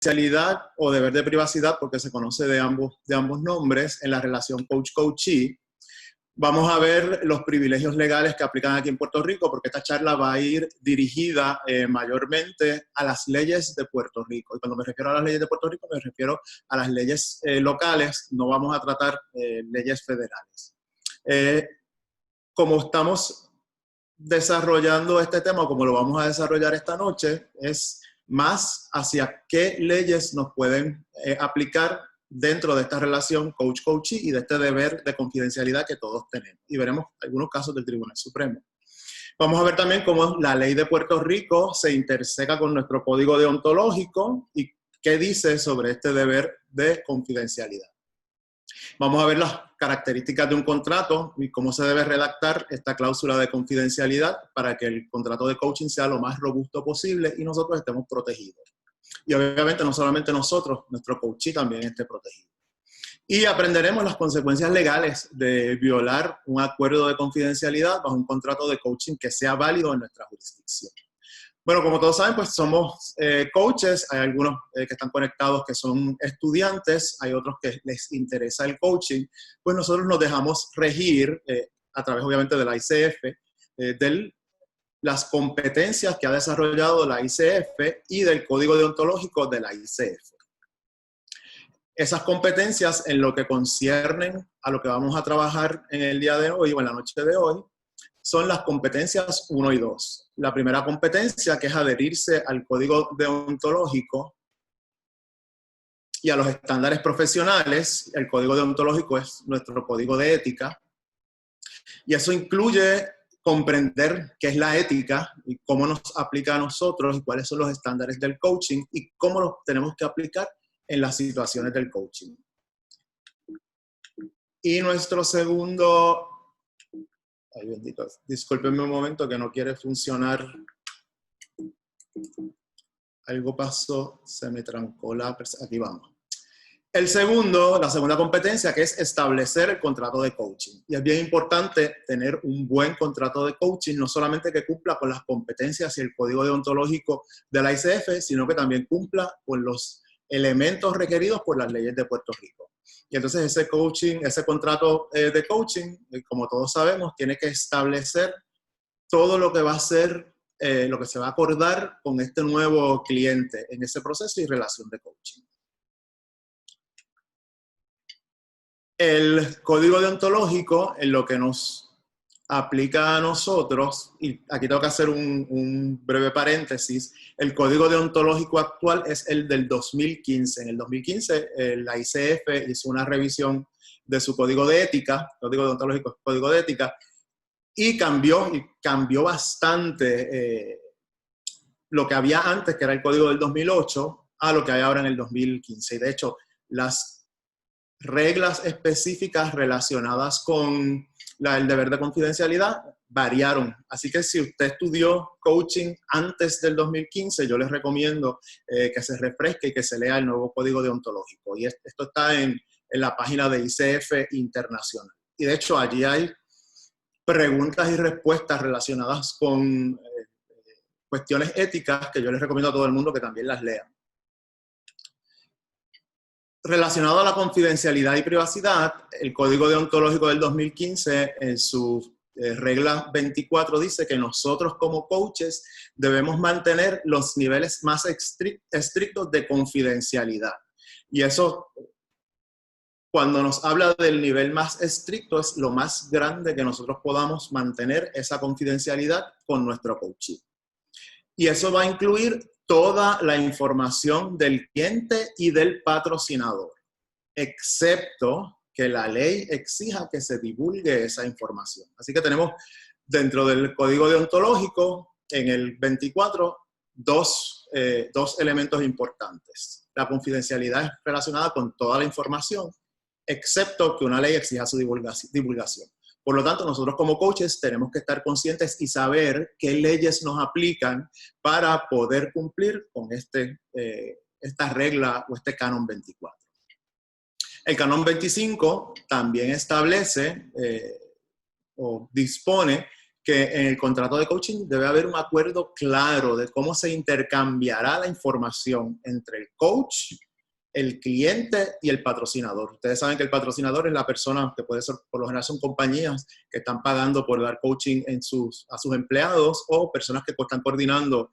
confidencialidad o deber de privacidad, porque se conoce de ambos nombres, en la relación coach-coachee. Vamos a ver los privilegios legales que aplican aquí en Puerto Rico, porque esta charla va a ir dirigida mayormente a las leyes de Puerto Rico. Y cuando me refiero a las leyes de Puerto Rico, me refiero a las leyes locales, no vamos a tratar leyes federales. Como estamos desarrollando este tema, como lo vamos a desarrollar esta noche, es más hacia qué leyes nos pueden aplicar dentro de esta relación coach-coachee y de este deber de confidencialidad que todos tenemos. Y veremos algunos casos del Tribunal Supremo. Vamos a ver también cómo la ley de Puerto Rico se interseca con nuestro código deontológico y qué dice sobre este deber de confidencialidad. Vamos a ver las características de un contrato y cómo se debe redactar esta cláusula de confidencialidad para que el contrato de coaching sea lo más robusto posible y nosotros estemos protegidos. Y obviamente no solamente nosotros, nuestro coachee también esté protegido. Y aprenderemos las consecuencias legales de violar un acuerdo de confidencialidad bajo un contrato de coaching que sea válido en nuestra jurisdicción. Bueno, como todos saben, pues somos coaches. Hay algunos que están conectados que son estudiantes, hay otros que les interesa el coaching. Pues nosotros nos dejamos regir a través, obviamente, de la ICF, las competencias que ha desarrollado la ICF y del código deontológico de la ICF. Esas competencias en lo que conciernen a lo que vamos a trabajar en el día de hoy o en la noche de hoy son las competencias 1 y 2. La primera competencia, que es adherirse al código deontológico y a los estándares profesionales. El código deontológico es nuestro código de ética y eso incluye comprender qué es la ética y cómo nos aplica a nosotros y cuáles son los estándares del coaching y cómo los tenemos que aplicar en las situaciones del coaching. Y nuestro segundo... Ay, bendito. Discúlpenme un momento que no quiere funcionar. Algo pasó, se me trancó la... Aquí vamos. La segunda competencia, que es establecer el contrato de coaching. Y es bien importante tener un buen contrato de coaching, no solamente que cumpla con las competencias y el código deontológico de la ICF, sino que también cumpla con los elementos requeridos por las leyes de Puerto Rico. Y entonces ese contrato de coaching, como todos sabemos, tiene que establecer todo lo que va a ser, lo que se va a acordar con este nuevo cliente en ese proceso y relación de coaching. El código deontológico, en lo que nos aplica a nosotros, y aquí tengo que hacer un breve paréntesis, el código deontológico actual es el del 2015. En el 2015 la ICF hizo una revisión de su código de ética, código deontológico, código de ética, y cambió bastante lo que había antes, que era el código del 2008, a lo que hay ahora en el 2015. Y de hecho, las reglas específicas relacionadas con el deber de confidencialidad variaron. Así que si usted estudió coaching antes del 2015, yo les recomiendo que se refresque y que se lea el nuevo código deontológico. Y esto está en la página de ICF Internacional. Y de hecho allí hay preguntas y respuestas relacionadas con cuestiones éticas que yo les recomiendo a todo el mundo que también las lea. Relacionado a la confidencialidad y privacidad, el Código Deontológico del 2015, en su regla 24, dice que nosotros como coaches debemos mantener los niveles más estrictos de confidencialidad. Y eso, cuando nos habla del nivel más estricto, es lo más grande que nosotros podamos mantener esa confidencialidad con nuestro coaching. Y eso va a incluir toda la información del cliente y del patrocinador, excepto que la ley exija que se divulgue esa información. Así que tenemos dentro del código deontológico, en el 24, dos elementos importantes. La confidencialidad es relacionada con toda la información, excepto que una ley exija su divulgación. Por lo tanto, nosotros como coaches tenemos que estar conscientes y saber qué leyes nos aplican para poder cumplir con esta regla o este canon 24. El canon 25 también establece o dispone que en el contrato de coaching debe haber un acuerdo claro de cómo se intercambiará la información entre el coach, el cliente y el patrocinador. Ustedes saben que el patrocinador es la persona que puede ser, por lo general son compañías que están pagando por dar coaching a sus empleados o personas que están coordinando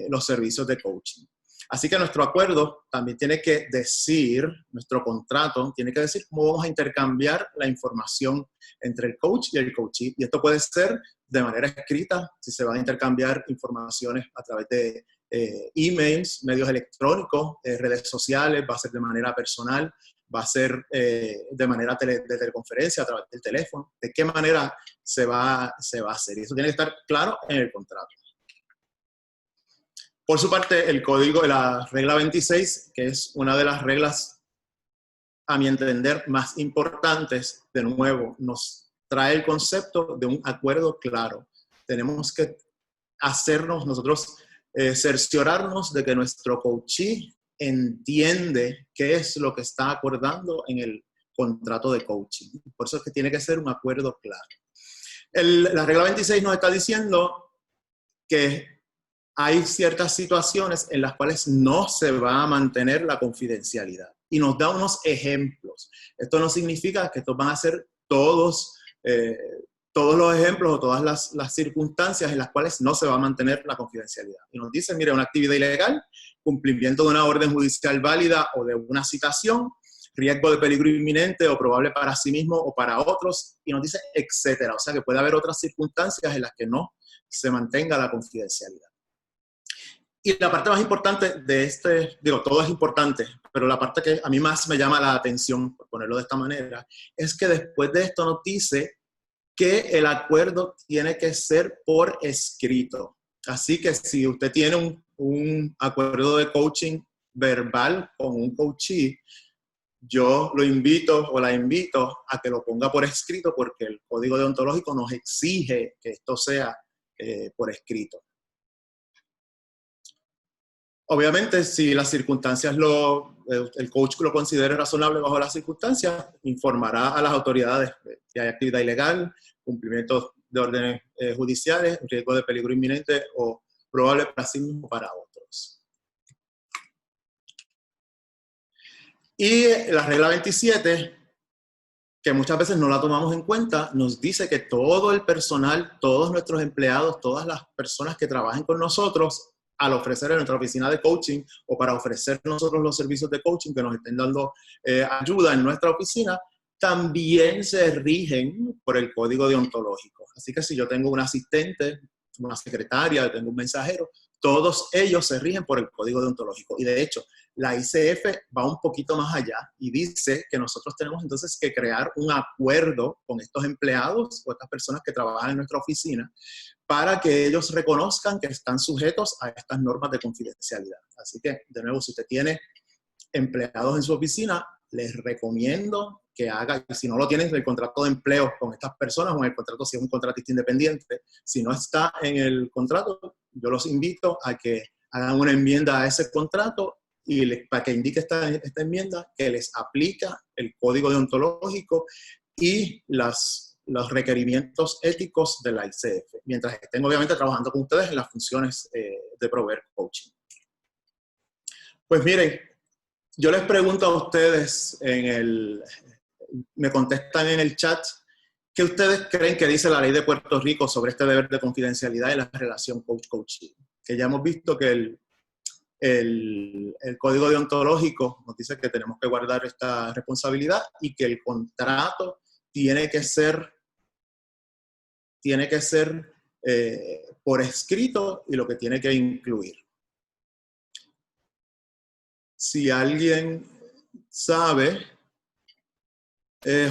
los servicios de coaching. Así que nuestro acuerdo también tiene que decir, nuestro contrato tiene que decir cómo vamos a intercambiar la información entre el coach y el coachee. Y esto puede ser de manera escrita, si se van a intercambiar informaciones a través de emails, medios electrónicos, redes sociales, va a ser de manera personal, va a ser de manera de teleconferencia, a través del teléfono. ¿De qué manera se va a hacer? Y eso tiene que estar claro en el contrato. Por su parte, el código de la regla 26, que es una de las reglas, a mi entender, más importantes, de nuevo, nos trae el concepto de un acuerdo claro. Tenemos que hacernos, nosotros, cerciorarnos de que nuestro coachee entiende qué es lo que está acordando en el contrato de coaching. Por eso es que tiene que ser un acuerdo claro. La regla 26 nos está diciendo que hay ciertas situaciones en las cuales no se va a mantener la confidencialidad. Y nos da unos ejemplos. Esto no significa que estos van a ser todos los ejemplos o todas las circunstancias en las cuales no se va a mantener la confidencialidad. Y nos dice, mire, una actividad ilegal, cumplimiento de una orden judicial válida o de una citación, riesgo de peligro inminente o probable para sí mismo o para otros, y nos dice, etcétera. O sea que puede haber otras circunstancias en las que no se mantenga la confidencialidad. Y la parte más importante de todo es importante, pero la parte que a mí más me llama la atención, por ponerlo de esta manera, es que después de esto nos dice que el acuerdo tiene que ser por escrito. Así que si usted tiene un acuerdo de coaching verbal con un coachee, yo lo invito o la invito a que lo ponga por escrito porque el código deontológico nos exige que esto sea por escrito. Obviamente, si las circunstancias el coach lo considere razonable bajo las circunstancias, informará a las autoridades que hay actividad ilegal, cumplimiento de órdenes judiciales, riesgo de peligro inminente o probable para sí mismo o para otros. Y la regla 27, que muchas veces no la tomamos en cuenta, nos dice que todo el personal, todos nuestros empleados, todas las personas que trabajen con nosotros, al ofrecer en nuestra oficina de coaching o para ofrecer nosotros los servicios de coaching que nos estén dando ayuda en nuestra oficina, también se rigen por el código deontológico. Así que si yo tengo un asistente, una secretaria, tengo un mensajero, todos ellos se rigen por el código deontológico. Y de hecho, la ICF va un poquito más allá y dice que nosotros tenemos entonces que crear un acuerdo con estos empleados o estas personas que trabajan en nuestra oficina para que ellos reconozcan que están sujetos a estas normas de confidencialidad. Así que, de nuevo, si usted tiene empleados en su oficina, les recomiendo que haga, si no lo tienen, el contrato de empleo con estas personas o en el contrato, si es un contratista independiente, si no está en el contrato, yo los invito a que hagan una enmienda a ese contrato y para que indique esta enmienda que les aplica el código deontológico y los requerimientos éticos de la ICF, mientras estén obviamente trabajando con ustedes en las funciones de proveer coaching. Pues miren, yo les pregunto a ustedes, me contestan en el chat, ¿qué ustedes creen que dice la ley de Puerto Rico sobre este deber de confidencialidad y la relación coach-coachee? Que ya hemos visto que el código deontológico nos dice que tenemos que guardar esta responsabilidad y que el contrato tiene que ser por escrito y lo que tiene que incluir. Si alguien sabe,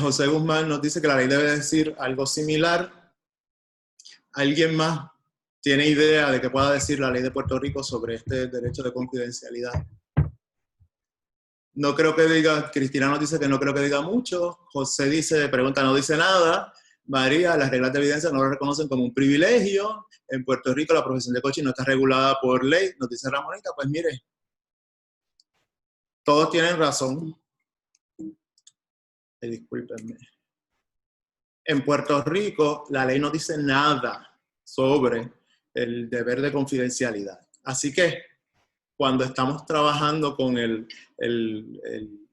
José Guzmán nos dice que la ley debe decir algo similar. ¿Alguien más tiene idea de qué pueda decir la ley de Puerto Rico sobre este derecho de confidencialidad? No creo que diga, Cristina nos dice que no creo que diga mucho. José dice, pregunta, no dice nada. María, las reglas de evidencia no lo reconocen como un privilegio. En Puerto Rico la profesión de coaching no está regulada por ley. Nos dice Ramonita, pues mire, todos tienen razón. Discúlpenme. En Puerto Rico la ley no dice nada sobre el deber de confidencialidad. Así que cuando estamos trabajando con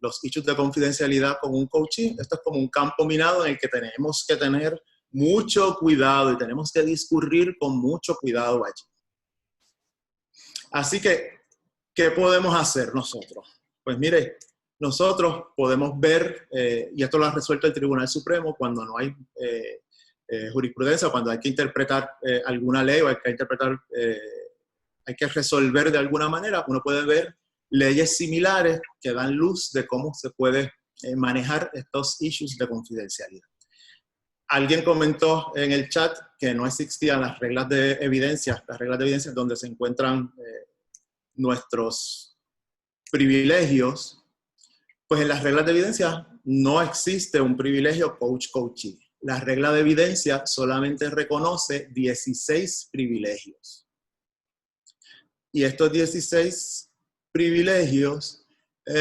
los issues de confidencialidad con un coachee, esto es como un campo minado en el que tenemos que tener mucho cuidado y tenemos que discurrir con mucho cuidado allí. Así que, ¿qué podemos hacer nosotros? Pues mire, nosotros podemos ver, y esto lo ha resuelto el Tribunal Supremo cuando no hay jurisprudencia, cuando hay que interpretar alguna ley o hay que interpretar, hay que resolver de alguna manera, uno puede ver leyes similares que dan luz de cómo se puede manejar estos issues de confidencialidad. Alguien comentó en el chat que no existían las reglas de evidencia donde se encuentran nuestros privilegios. Pues en las reglas de evidencia no existe un privilegio coach-coachee. La regla de evidencia solamente reconoce 16 privilegios. Y estos 16 privilegios,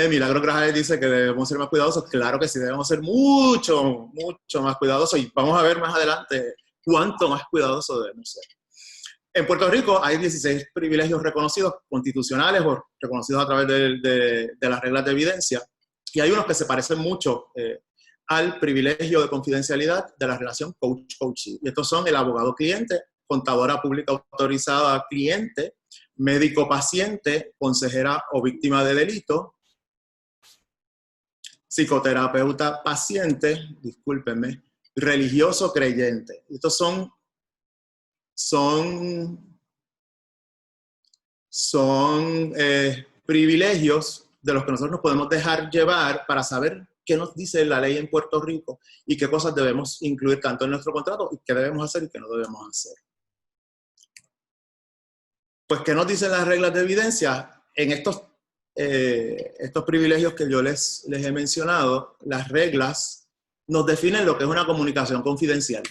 Milagro Grajales dice que debemos ser más cuidadosos. Claro que sí, debemos ser mucho, mucho más cuidadosos. Y vamos a ver más adelante cuánto más cuidadosos debemos ser. En Puerto Rico hay 16 privilegios reconocidos, constitucionales o reconocidos a través de las reglas de evidencia. Y hay unos que se parecen mucho al privilegio de confidencialidad de la relación coach-coachee. Y estos son el abogado-cliente, contadora pública autorizada cliente, médico-paciente, consejera o víctima de delito, psicoterapeuta-paciente, discúlpenme, religioso creyente. Estos son privilegios de los que nosotros nos podemos dejar llevar para saber qué nos dice la ley en Puerto Rico y qué cosas debemos incluir tanto en nuestro contrato y qué debemos hacer y qué no debemos hacer. Pues, ¿qué nos dicen las reglas de evidencia? En estos privilegios que yo les he mencionado, las reglas nos definen lo que es una comunicación confidencial.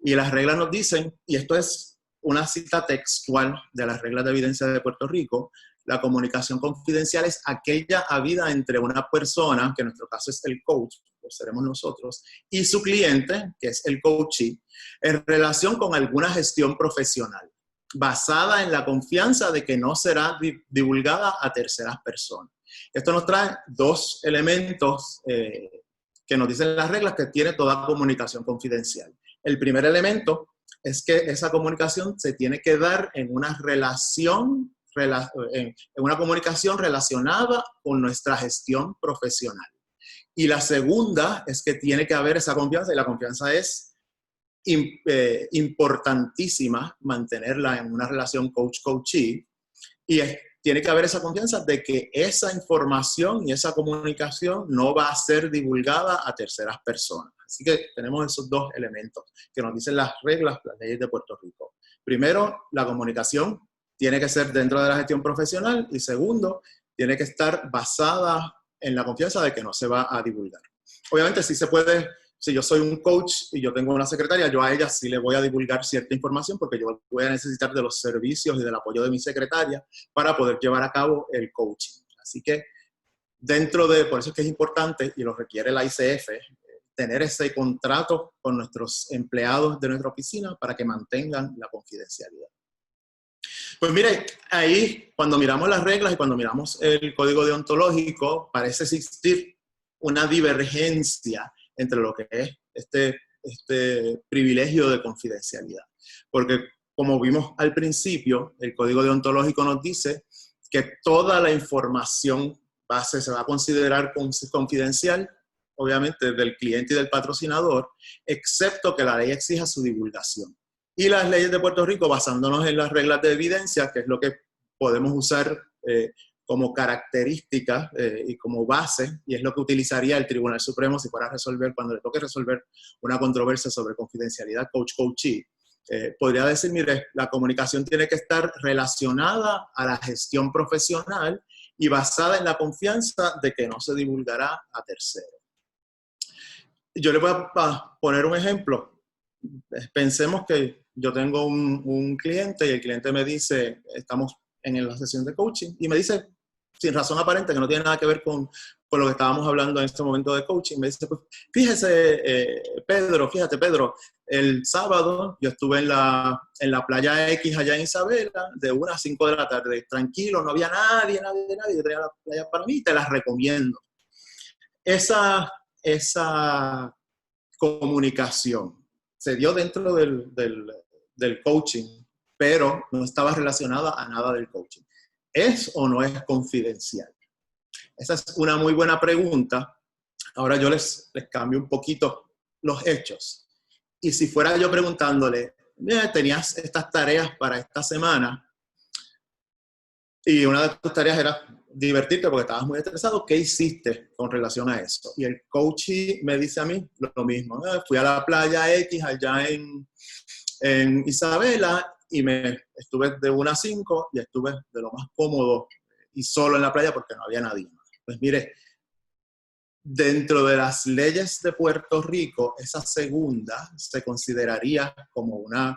Y las reglas nos dicen, y esto es una cita textual de las reglas de evidencia de Puerto Rico, la comunicación confidencial es aquella habida entre una persona, que en nuestro caso es el coach, pues seremos nosotros, y su cliente, que es el coachee, en relación con alguna gestión profesional, basada en la confianza de que no será divulgada a terceras personas. Esto nos trae dos elementos que nos dicen las reglas que tiene toda comunicación confidencial. El primer elemento es que esa comunicación se tiene que dar en una relación, en una comunicación relacionada con nuestra gestión profesional. Y la segunda es que tiene que haber esa confianza, y la confianza es importantísima mantenerla en una relación coach-coachee, y tiene que haber esa confianza de que esa información y esa comunicación no va a ser divulgada a terceras personas. Así que tenemos esos dos elementos que nos dicen las reglas, las leyes de Puerto Rico. Primero, la comunicación tiene que ser dentro de la gestión profesional, y segundo, tiene que estar basada en la confianza de que no se va a divulgar. Obviamente sí se puede. Si yo soy un coach y yo tengo una secretaria, yo a ella sí le voy a divulgar cierta información porque yo voy a necesitar de los servicios y del apoyo de mi secretaria para poder llevar a cabo el coaching. Así que por eso es que es importante y lo requiere la ICF, tener ese contrato con nuestros empleados de nuestra oficina para que mantengan la confidencialidad. Pues mire, ahí cuando miramos las reglas y cuando miramos el código deontológico, parece existir una divergencia entre lo que es este privilegio de confidencialidad. Porque, como vimos al principio, el código deontológico nos dice que toda la información base se va a considerar confidencial, obviamente, del cliente y del patrocinador, excepto que la ley exija su divulgación. Y las leyes de Puerto Rico, basándonos en las reglas de evidencia, que es lo que podemos usar como característica y como base, y es lo que utilizaría el Tribunal Supremo si fuera a resolver, cuando le toque resolver una controversia sobre confidencialidad coach-coachee, podría decir, mire, la comunicación tiene que estar relacionada a la gestión profesional y basada en la confianza de que no se divulgará a terceros. Yo le voy a poner un ejemplo. Pensemos que yo tengo un cliente y el cliente me dice, estamos en la sesión de coaching, y me dice sin razón aparente, que no tiene nada que ver con lo que estábamos hablando en este momento de coaching. Me dice, pues, fíjate Pedro, el sábado yo estuve en la playa X allá en Isabela, de 1 a 5 de la tarde, tranquilo, no había nadie, yo tenía la playa para mí, te la recomiendo. Esa comunicación se dio dentro del coaching, pero no estaba relacionada a nada del coaching. ¿Es o no es confidencial? Esa es una muy buena pregunta. Ahora yo les cambio un poquito los hechos. Y si fuera yo preguntándole, tenías estas tareas para esta semana y una de tus tareas era divertirte porque estabas muy estresado, ¿qué hiciste con relación a eso? Y el coach me dice a mí lo mismo. Fui a la playa X allá en Isabela y estuve de 1 a 5 y estuve de lo más cómodo y solo en la playa porque no había nadie más. Pues mire, dentro de las leyes de Puerto Rico, esa segunda se consideraría como una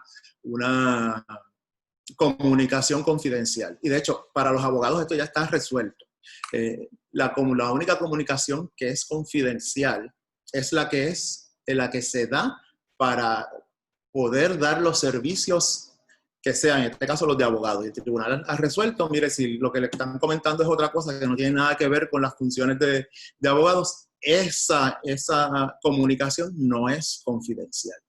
comunicación confidencial. Y de hecho, para los abogados esto ya está resuelto. La única comunicación que es confidencial es la que se da para poder dar los servicios que sean, en este caso los de abogados. Y el tribunal ha resuelto, mire, si lo que le están comentando es otra cosa que no tiene nada que ver con las funciones de abogados, esa comunicación no es confidencial.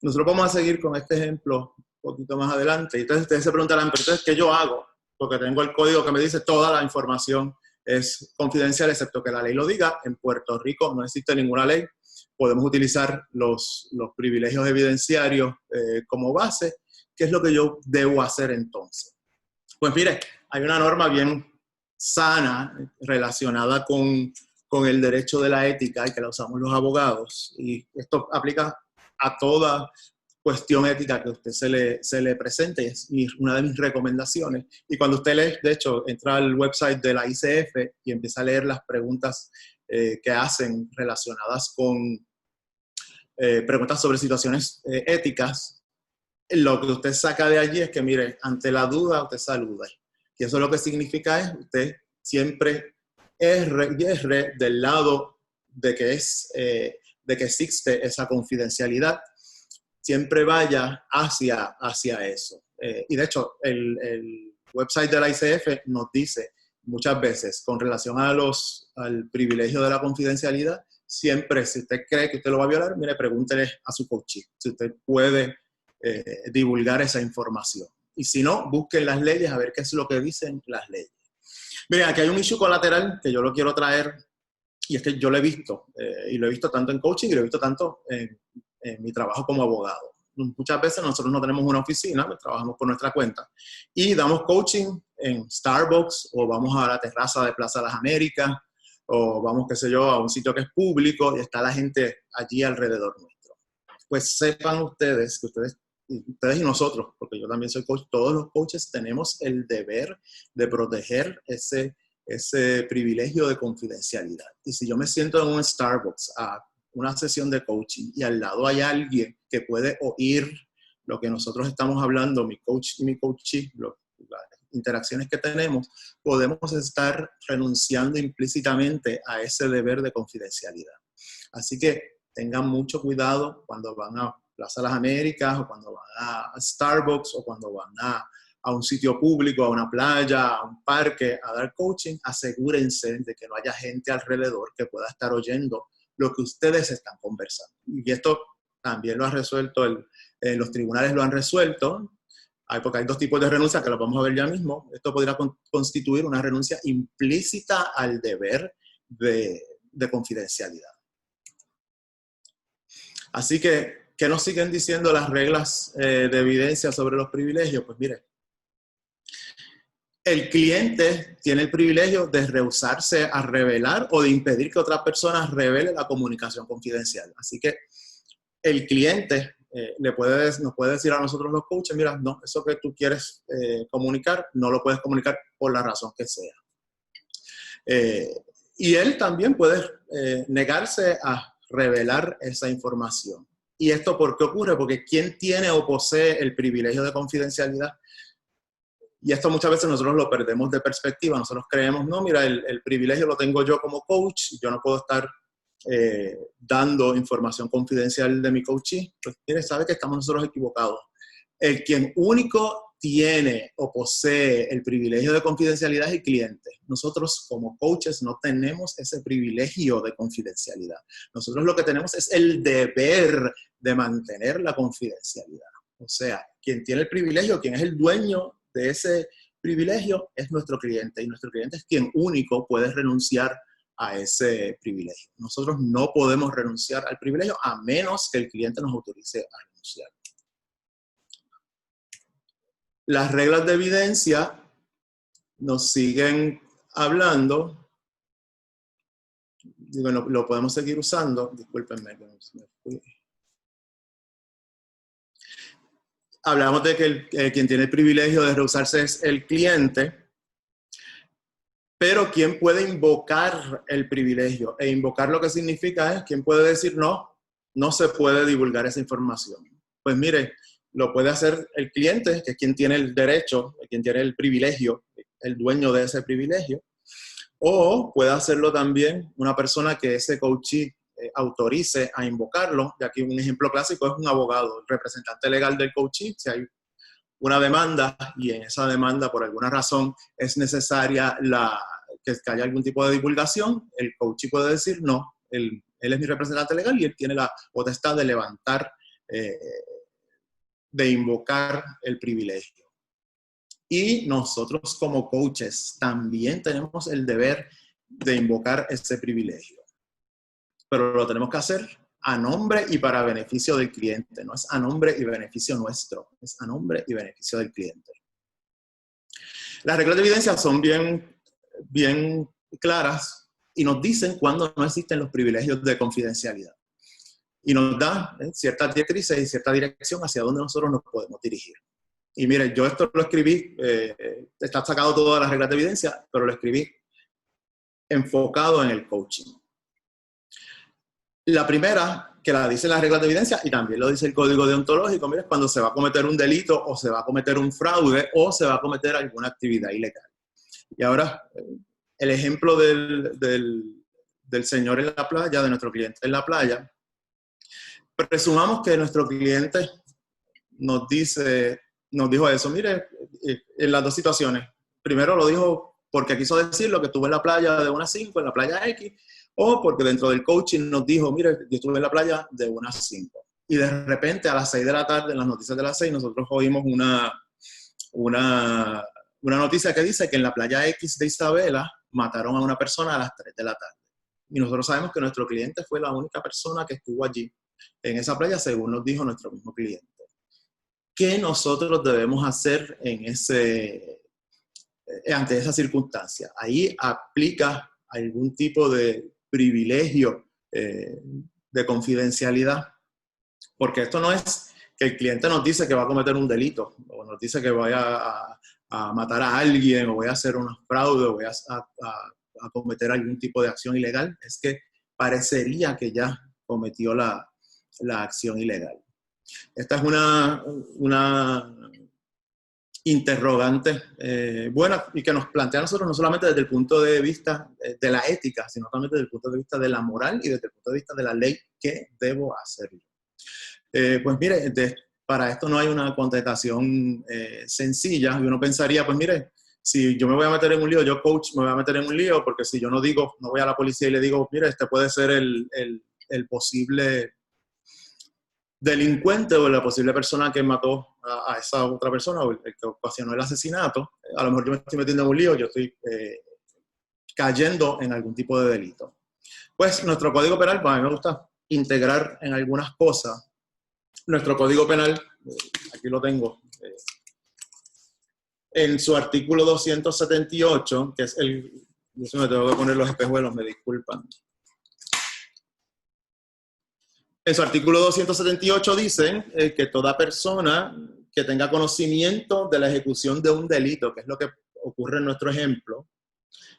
Nosotros vamos a seguir con este ejemplo un poquito más adelante. Entonces ustedes se preguntarán, pero entonces, ¿qué yo hago? Porque tengo el código que me dice toda la información es confidencial, excepto que la ley lo diga. En Puerto Rico no existe ninguna ley. Podemos utilizar los privilegios evidenciarios como base. ¿Qué es lo que yo debo hacer entonces? Pues mire, hay una norma bien sana relacionada con el derecho de la ética y que la usamos los abogados. Y esto aplica a toda cuestión ética que a usted se le presente, y es una de mis recomendaciones. Y cuando usted lee, de hecho, entra al website de la ICF y empieza a leer las preguntas que hacen relacionadas con preguntas sobre situaciones éticas, lo que usted saca de allí es que, mire, ante la duda usted saluda. Y eso lo que significa es usted siempre erre del lado de que existe esa confidencialidad. Siempre vaya hacia eso. Y de hecho, el website de la ICF nos dice muchas veces, con relación al privilegio de la confidencialidad, siempre, si usted cree que usted lo va a violar, mire, pregúntele a su coach si usted puede divulgar esa información. Y si no, busquen las leyes a ver qué es lo que dicen las leyes. Miren, aquí hay un issue colateral que yo lo quiero traer, y es que yo lo he visto, y lo he visto tanto en coaching y lo he visto tanto en mi trabajo como abogado. Muchas veces nosotros no tenemos una oficina, trabajamos por nuestra cuenta, y damos coaching en Starbucks, o vamos a la terraza de Plaza de las Américas, o vamos, qué sé yo, a un sitio que es público, y está la gente allí alrededor nuestro. Pues sepan ustedes que ustedes y nosotros, porque yo también soy coach, todos los coaches tenemos el deber de proteger ese privilegio de confidencialidad. Y si yo me siento en un Starbucks a una sesión de coaching y al lado hay alguien que puede oír lo que nosotros estamos hablando, mi coach y mi coachee, las interacciones que tenemos, podemos estar renunciando implícitamente a ese deber de confidencialidad. Así que tengan mucho cuidado cuando van a Plaza de las Américas, o cuando van a Starbucks, o cuando van a un sitio público, a una playa, a un parque, a dar coaching. Asegúrense de que no haya gente alrededor que pueda estar oyendo lo que ustedes están conversando. Y esto también lo ha resuelto, los tribunales lo han resuelto, porque hay dos tipos de renuncia que los vamos a ver ya mismo. Esto podría constituir una renuncia implícita al deber de confidencialidad. Así que, ¿qué nos siguen diciendo las reglas de evidencia sobre los privilegios? Pues mire, el cliente tiene el privilegio de rehusarse a revelar o de impedir que otra persona revele la comunicación confidencial. Así que el cliente nos puede decir a nosotros los coaches, mira, no, eso que tú quieres comunicar, no lo puedes comunicar por la razón que sea. Y él también puede negarse a revelar esa información. ¿Y esto por qué ocurre? Porque ¿quién tiene o posee el privilegio de confidencialidad? Y esto muchas veces nosotros lo perdemos de perspectiva. Nosotros creemos, no, mira, el privilegio lo tengo yo como coach, yo no puedo estar dando información confidencial de mi coachee. Pues mire, sabe que estamos nosotros equivocados. El quien único tiene o posee el privilegio de confidencialidad es el cliente. Nosotros como coaches no tenemos ese privilegio de confidencialidad. Nosotros lo que tenemos es el deber de mantener la confidencialidad. O sea, quien tiene el privilegio, quien es el dueño de ese privilegio es nuestro cliente, y nuestro cliente es quien único puede renunciar a ese privilegio. Nosotros no podemos renunciar al privilegio a menos que el cliente nos autorice a renunciar. Las reglas de evidencia nos siguen hablando. Digo, lo podemos seguir usando. Discúlpenme. Hablamos de que quien tiene el privilegio de rehusarse es el cliente, pero ¿quién puede invocar el privilegio? E invocar lo que significa es, ¿quién puede decir no? No se puede divulgar esa información. Pues mire, lo puede hacer el cliente, que es quien tiene el derecho, quien tiene el privilegio, el dueño de ese privilegio, o puede hacerlo también una persona que ese coachee autorice a invocarlo. Y aquí un ejemplo clásico es un abogado, el representante legal del coachee. Si hay una demanda y en esa demanda por alguna razón es necesaria que haya algún tipo de divulgación, el coachee puede decir no, él es mi representante legal y él tiene la potestad de levantar, de invocar el privilegio. Y nosotros como coaches también tenemos el deber de invocar ese privilegio. Pero lo tenemos que hacer a nombre y para beneficio del cliente. No es a nombre y beneficio nuestro, es a nombre y beneficio del cliente. Las reglas de evidencia son bien claras y nos dicen cuándo no existen los privilegios de confidencialidad. Y nos da ciertas directrices y cierta dirección hacia dónde nosotros nos podemos dirigir. Y mire, yo esto lo escribí, está sacado todas las reglas de evidencia, pero lo escribí enfocado en el coaching. La primera, que la dicen las reglas de evidencia y también lo dice el código deontológico, mire, cuando se va a cometer un delito o se va a cometer un fraude o se va a cometer alguna actividad ilegal. Y ahora, el ejemplo del señor en la playa, de nuestro cliente en la playa, presumamos que nuestro cliente nos dijo eso. Mire, en las dos situaciones. Primero lo dijo porque quiso decirlo, que estuvo en la playa de 1 a 5, en la playa X, o porque dentro del coaching nos dijo, mire, yo estuve en la playa de 1 a 5. Y de repente a las 6 de la tarde, en las noticias de las 6, nosotros oímos una noticia que dice que en la playa X de Isabela mataron a una persona a las 3 de la tarde. Y nosotros sabemos que nuestro cliente fue la única persona que estuvo allí, en esa playa, según nos dijo nuestro mismo cliente. ¿Qué nosotros debemos hacer ante esa circunstancia? Ahí aplica algún tipo de privilegio de confidencialidad, porque esto no es que el cliente nos dice que va a cometer un delito, o nos dice que vaya a matar a alguien, o voy a hacer un fraude, o voy a cometer algún tipo de acción ilegal. Es que parecería que ya cometió la acción ilegal. Esta es una interrogante buena y que nos plantea a nosotros no solamente desde el punto de vista de la ética, sino también desde el punto de vista de la moral y desde el punto de vista de la ley. ¿Qué debo hacer yo? Pues mire, para esto no hay una contestación sencilla. Y uno pensaría, pues mire, si yo me voy a meter en un lío, yo coach me voy a meter en un lío, porque si yo no voy a la policía y le digo, mire, este puede ser el posible delincuente o la posible persona que mató a esa otra persona o el que ocasionó el asesinato, a lo mejor yo me estoy metiendo en un lío, yo estoy cayendo en algún tipo de delito. Pues nuestro Código Penal, pues a mí me gusta integrar en algunas cosas. Nuestro Código Penal, aquí lo tengo, en su artículo 278, que es yo me tengo que poner los espejuelos, me disculpan. En su artículo 278 dicen que toda persona que tenga conocimiento de la ejecución de un delito, que es lo que ocurre en nuestro ejemplo,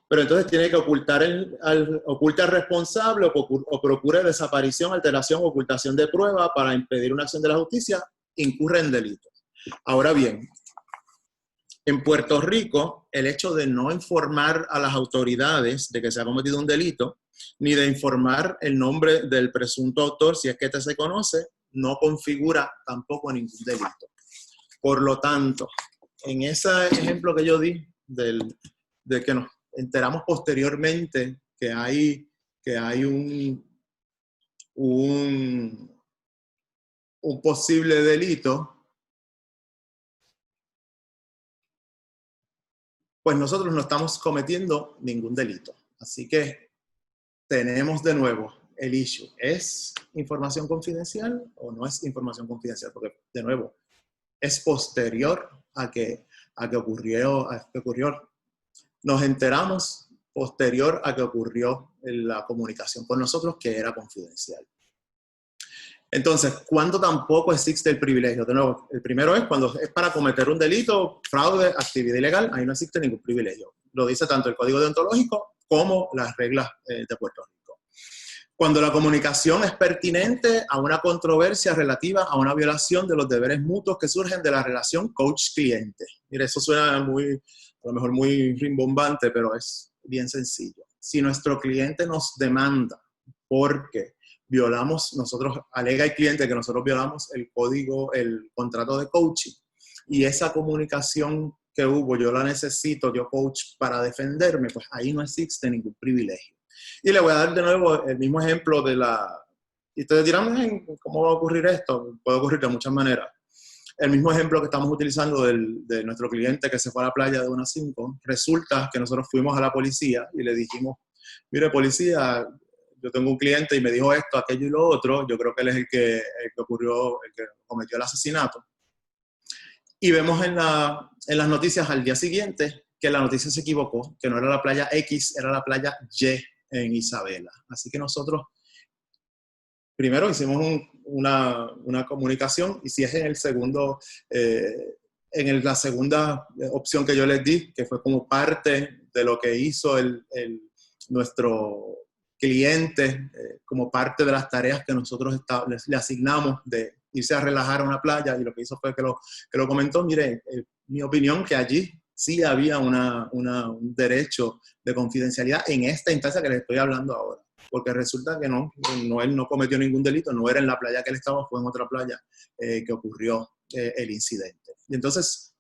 pero entonces tiene que oculta al responsable o procure desaparición, alteración o ocultación de prueba para impedir una acción de la justicia, incurre en delitos. Ahora bien, En Puerto Rico, el hecho de no informar a las autoridades de que se ha cometido un delito, ni de informar el nombre del presunto autor, si es que este se conoce, no configura tampoco ningún delito. Por lo tanto, en ese ejemplo que yo di, de que nos enteramos posteriormente que hay un posible delito, pues nosotros no estamos cometiendo ningún delito. Así que tenemos de nuevo el issue. ¿Es información confidencial o no es información confidencial? Porque, de nuevo, es posterior a que ocurrió. Nos enteramos posterior a que ocurrió la comunicación con nosotros, que era confidencial. Entonces, ¿cuándo tampoco existe el privilegio? De nuevo, el primero es cuando es para cometer un delito, fraude, actividad ilegal, ahí no existe ningún privilegio. Lo dice tanto el Código Deontológico como las reglas de Puerto Rico. Cuando la comunicación es pertinente a una controversia relativa a una violación de los deberes mutuos que surgen de la relación coach-cliente. Mire, eso suena muy, a lo mejor muy rimbombante, pero es bien sencillo. Si nuestro cliente nos demanda porque nosotros, alega el cliente que nosotros violamos el contrato de coaching, y esa comunicación que hubo, yo la necesito, yo coach, para defenderme, pues ahí no existe ningún privilegio. Y le voy a dar de nuevo el mismo ejemplo y ustedes dirán, ¿cómo va a ocurrir esto? Puede ocurrir de muchas maneras. El mismo ejemplo que estamos utilizando de nuestro cliente que se fue a la playa de 1 a 5, resulta que nosotros fuimos a la policía y le dijimos, mire, policía, yo tengo un cliente y me dijo esto, aquello y lo otro, yo creo que él es el que cometió el asesinato. Y vemos en las noticias al día siguiente que la noticia se equivocó, que no era la playa X, era la playa Y en Isabela. Así que nosotros primero hicimos una comunicación, y si es en la segunda opción que yo les di, que fue como parte de lo que hizo nuestro cliente, como parte de las tareas que nosotros le asignamos de irse a relajar a una playa, y lo que hizo fue que lo comentó. Mire, mi opinión que allí sí había un derecho de confidencialidad en esta instancia que les estoy hablando ahora, porque resulta que él no cometió ningún delito, no era en la playa que él estaba, fue en otra playa que ocurrió el incidente. Y entonces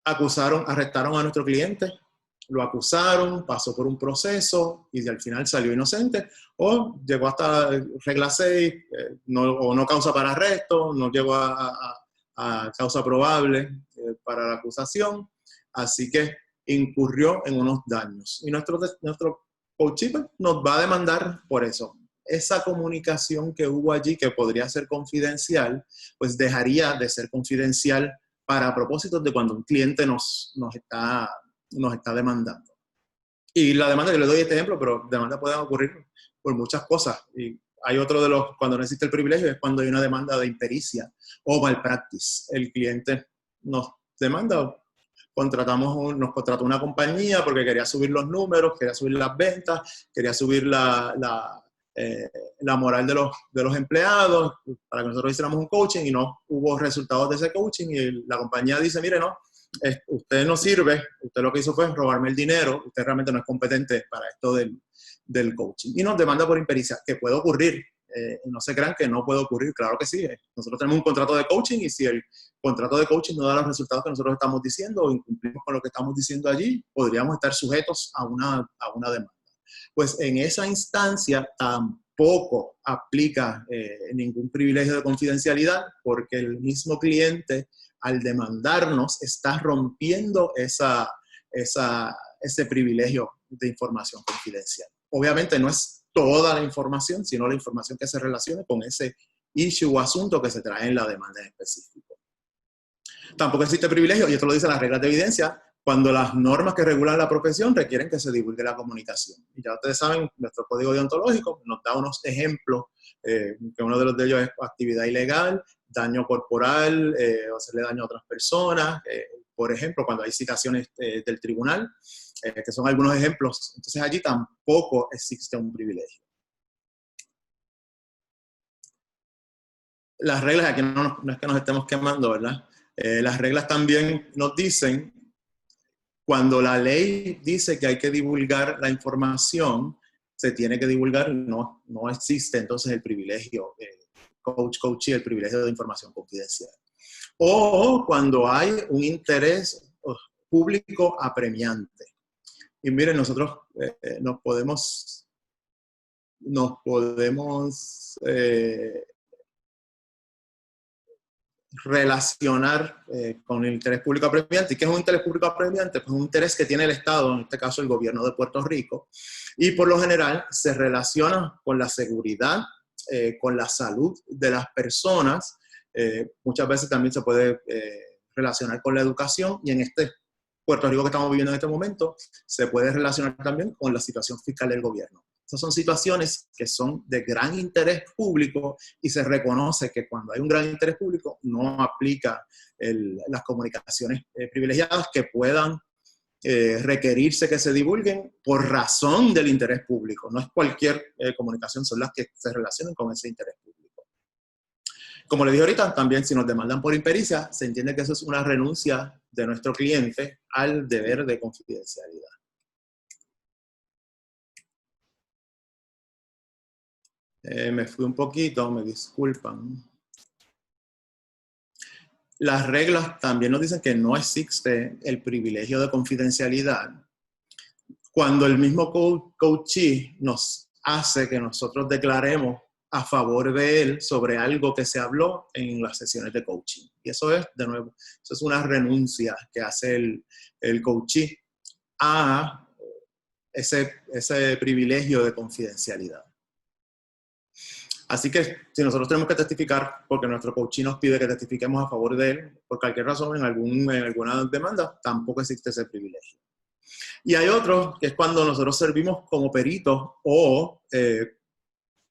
arrestaron a nuestro cliente, lo acusaron, pasó por un proceso y al final salió inocente, o llegó hasta regla 6, o no causa para arresto, no llegó a causa probable para la acusación, así que incurrió en unos daños. Y nuestro coach nos va a demandar por eso. Esa comunicación que hubo allí, que podría ser confidencial, pues dejaría de ser confidencial para propósitos de cuando un cliente nos está demandando. Y la demanda, yo le doy este ejemplo, pero demandas pueden ocurrir por muchas cosas. Y hay otro cuando no existe el privilegio, es cuando hay una demanda de impericia o malpractice. El cliente nos demanda, nos contrató una compañía porque quería subir los números, quería subir las ventas, quería subir la moral de los empleados para que nosotros hiciéramos un coaching, y no hubo resultados de ese coaching, y la compañía dice, mire, no, usted no sirve, usted lo que hizo fue robarme el dinero, usted realmente no es competente para esto del coaching. Y nos demanda por impericia, que puede ocurrir. No se crean que no puede ocurrir, claro que sí. Nosotros tenemos un contrato de coaching, y si el contrato de coaching no da los resultados que nosotros estamos diciendo o incumplimos con lo que estamos diciendo allí, podríamos estar sujetos a una demanda. Pues en esa instancia tampoco aplica ningún privilegio de confidencialidad, porque el mismo cliente, al demandarnos, está rompiendo ese privilegio de información confidencial. Obviamente no es toda la información, sino la información que se relacione con ese issue o asunto que se trae en la demanda en específico. Tampoco existe privilegio, y esto lo dice las reglas de evidencia, cuando las normas que regulan la profesión requieren que se divulgue la comunicación. Y ya ustedes saben, nuestro código deontológico nos da unos ejemplos, que uno de ellos es actividad ilegal, daño corporal, o hacerle daño a otras personas, por ejemplo, cuando hay citaciones del tribunal, que son algunos ejemplos. Entonces allí tampoco existe un privilegio. Las reglas, aquí no es que nos estemos quemando, ¿verdad? Las reglas también nos dicen, cuando la ley dice que hay que divulgar la información, se tiene que divulgar, no existe entonces el privilegio, coachee, el privilegio de información confidencial. O cuando hay un interés público apremiante. Y miren, nosotros nos podemos relacionar con el interés público apremiante. ¿Y qué es un interés público apremiante? Pues un interés que tiene el Estado, en este caso el gobierno de Puerto Rico, y por lo general se relaciona con la seguridad, con la salud de las personas, muchas veces también se puede relacionar con la educación, y en este Puerto Rico que estamos viviendo en este momento se puede relacionar también con la situación fiscal del gobierno. Esas son situaciones que son de gran interés público y se reconoce que cuando hay un gran interés público no aplica las comunicaciones privilegiadas que puedan requerirse que se divulguen por razón del interés público. No es cualquier comunicación, son las que se relacionan con ese interés público. Como le dije ahorita, también si nos demandan por impericia, se entiende que eso es una renuncia de nuestro cliente al deber de confidencialidad. Me fui un poquito, me disculpan. Las reglas también nos dicen que no existe el privilegio de confidencialidad cuando el mismo coachee nos hace que nosotros declaremos a favor de él sobre algo que se habló en las sesiones de coaching. Y eso es, de nuevo, eso es una renuncia que hace el coachee a ese privilegio de confidencialidad. Así que si nosotros tenemos que testificar porque nuestro coachee nos pide que testifiquemos a favor de él, por cualquier razón, en alguna demanda, tampoco existe ese privilegio. Y hay otro, que es cuando nosotros servimos como peritos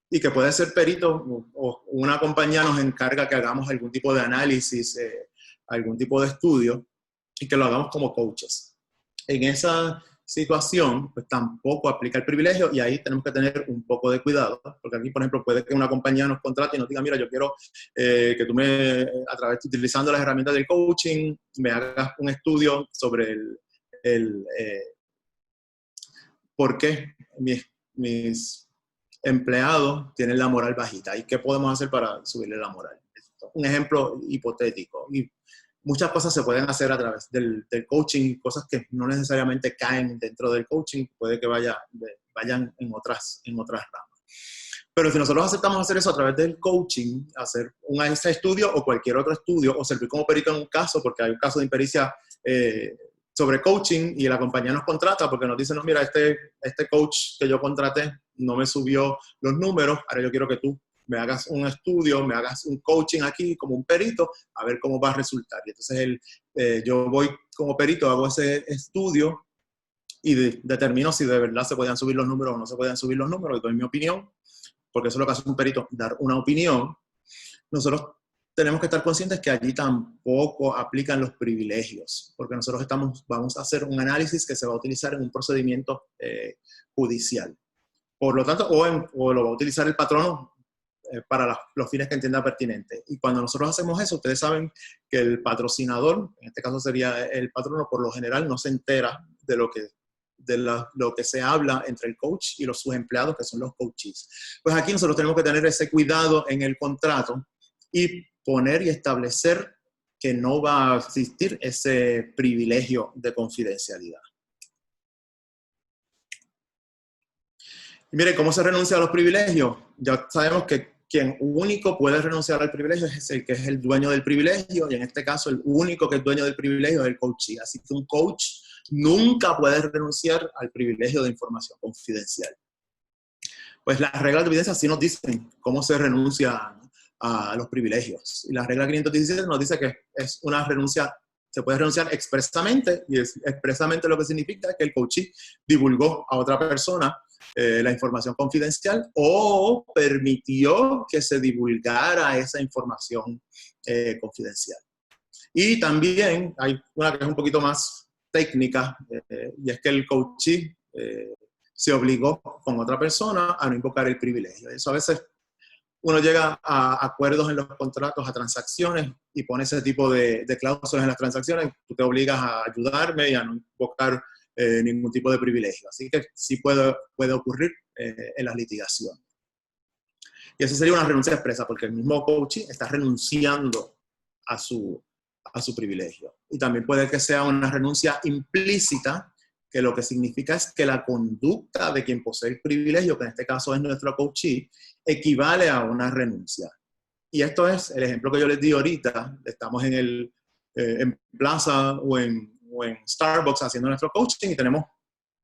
y que puede ser perito o una compañía nos encarga que hagamos algún tipo de análisis, algún tipo de estudio y que lo hagamos como coaches. En esa situación, pues tampoco aplica el privilegio y ahí tenemos que tener un poco de cuidado, porque aquí, por ejemplo, puede que una compañía nos contrate y nos diga, mira, yo quiero que tú utilizando las herramientas del coaching, me hagas un estudio sobre por qué mis empleados tienen la moral bajita y qué podemos hacer para subirle la moral. Un ejemplo hipotético. Y muchas cosas se pueden hacer a través del coaching, cosas que no necesariamente caen dentro del coaching, puede que vayan en otras ramas. Pero si nosotros aceptamos hacer eso a través del coaching, hacer ese estudio o cualquier otro estudio, o servir como perito en un caso, porque hay un caso de impericia sobre coaching y la compañía nos contrata porque nos dice, no, mira, este coach que yo contraté no me subió los números, ahora yo quiero que tú me hagas un estudio, me hagas un coaching aquí como un perito, a ver cómo va a resultar. Y entonces yo voy como perito, hago ese estudio y determino si de verdad se podían subir los números o no se podían subir los números, y doy mi opinión, porque eso es lo que hace un perito, dar una opinión. Nosotros tenemos que estar conscientes que allí tampoco aplican los privilegios, porque nosotros vamos a hacer un análisis que se va a utilizar en un procedimiento judicial. Por lo tanto, o lo va a utilizar el patrono para los fines que entienda pertinente. Y cuando nosotros hacemos eso, ustedes saben que el patrocinador, en este caso sería el patrono, por lo general no se entera de lo que se habla entre el coach y sus empleados, que son los coaches. Pues aquí nosotros tenemos que tener ese cuidado en el contrato y poner y establecer que no va a existir ese privilegio de confidencialidad. Y mire, ¿cómo se renuncia a los privilegios? Ya sabemos que quien único puede renunciar al privilegio es el que es el dueño del privilegio, y en este caso el único que es dueño del privilegio es el coachee. Así que un coach nunca puede renunciar al privilegio de información confidencial. Pues las reglas de evidencia sí nos dicen cómo se renuncia a los privilegios. Y la regla 517 nos dice que es una renuncia, se puede renunciar expresamente, y expresamente lo que significa que el coachee divulgó a otra persona la información confidencial o permitió que se divulgara esa información confidencial. Y también hay una que es un poquito más técnica, y es que el coachee se obligó con otra persona a no invocar el privilegio. Eso a veces uno llega a acuerdos en los contratos, a transacciones, y pone ese tipo de cláusulas en las transacciones, tú te obligas a ayudarme y a no invocar ningún tipo de privilegio. Así que sí puede ocurrir en las litigaciones. Y eso sería una renuncia expresa, porque el mismo coachee está renunciando a su privilegio. Y también puede que sea una renuncia implícita, que lo que significa es que la conducta de quien posee el privilegio, que en este caso es nuestro coachee, equivale a una renuncia. Y esto es el ejemplo que yo les di ahorita. Estamos en Plaza o en Starbucks haciendo nuestro coaching y tenemos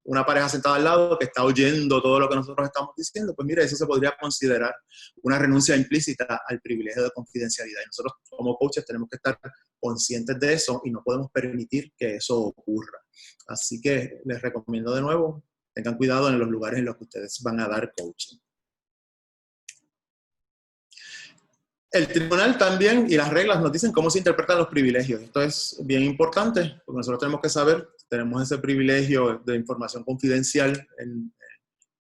una pareja sentada al lado que está oyendo todo lo que nosotros estamos diciendo. Pues mire, eso se podría considerar una renuncia implícita al privilegio de confidencialidad. Y nosotros como coaches tenemos que estar conscientes de eso y no podemos permitir que eso ocurra. Así que les recomiendo de nuevo, tengan cuidado en los lugares en los que ustedes van a dar coaching. El tribunal también y las reglas nos dicen cómo se interpretan los privilegios. Esto es bien importante porque nosotros tenemos que saber, tenemos ese privilegio de información confidencial en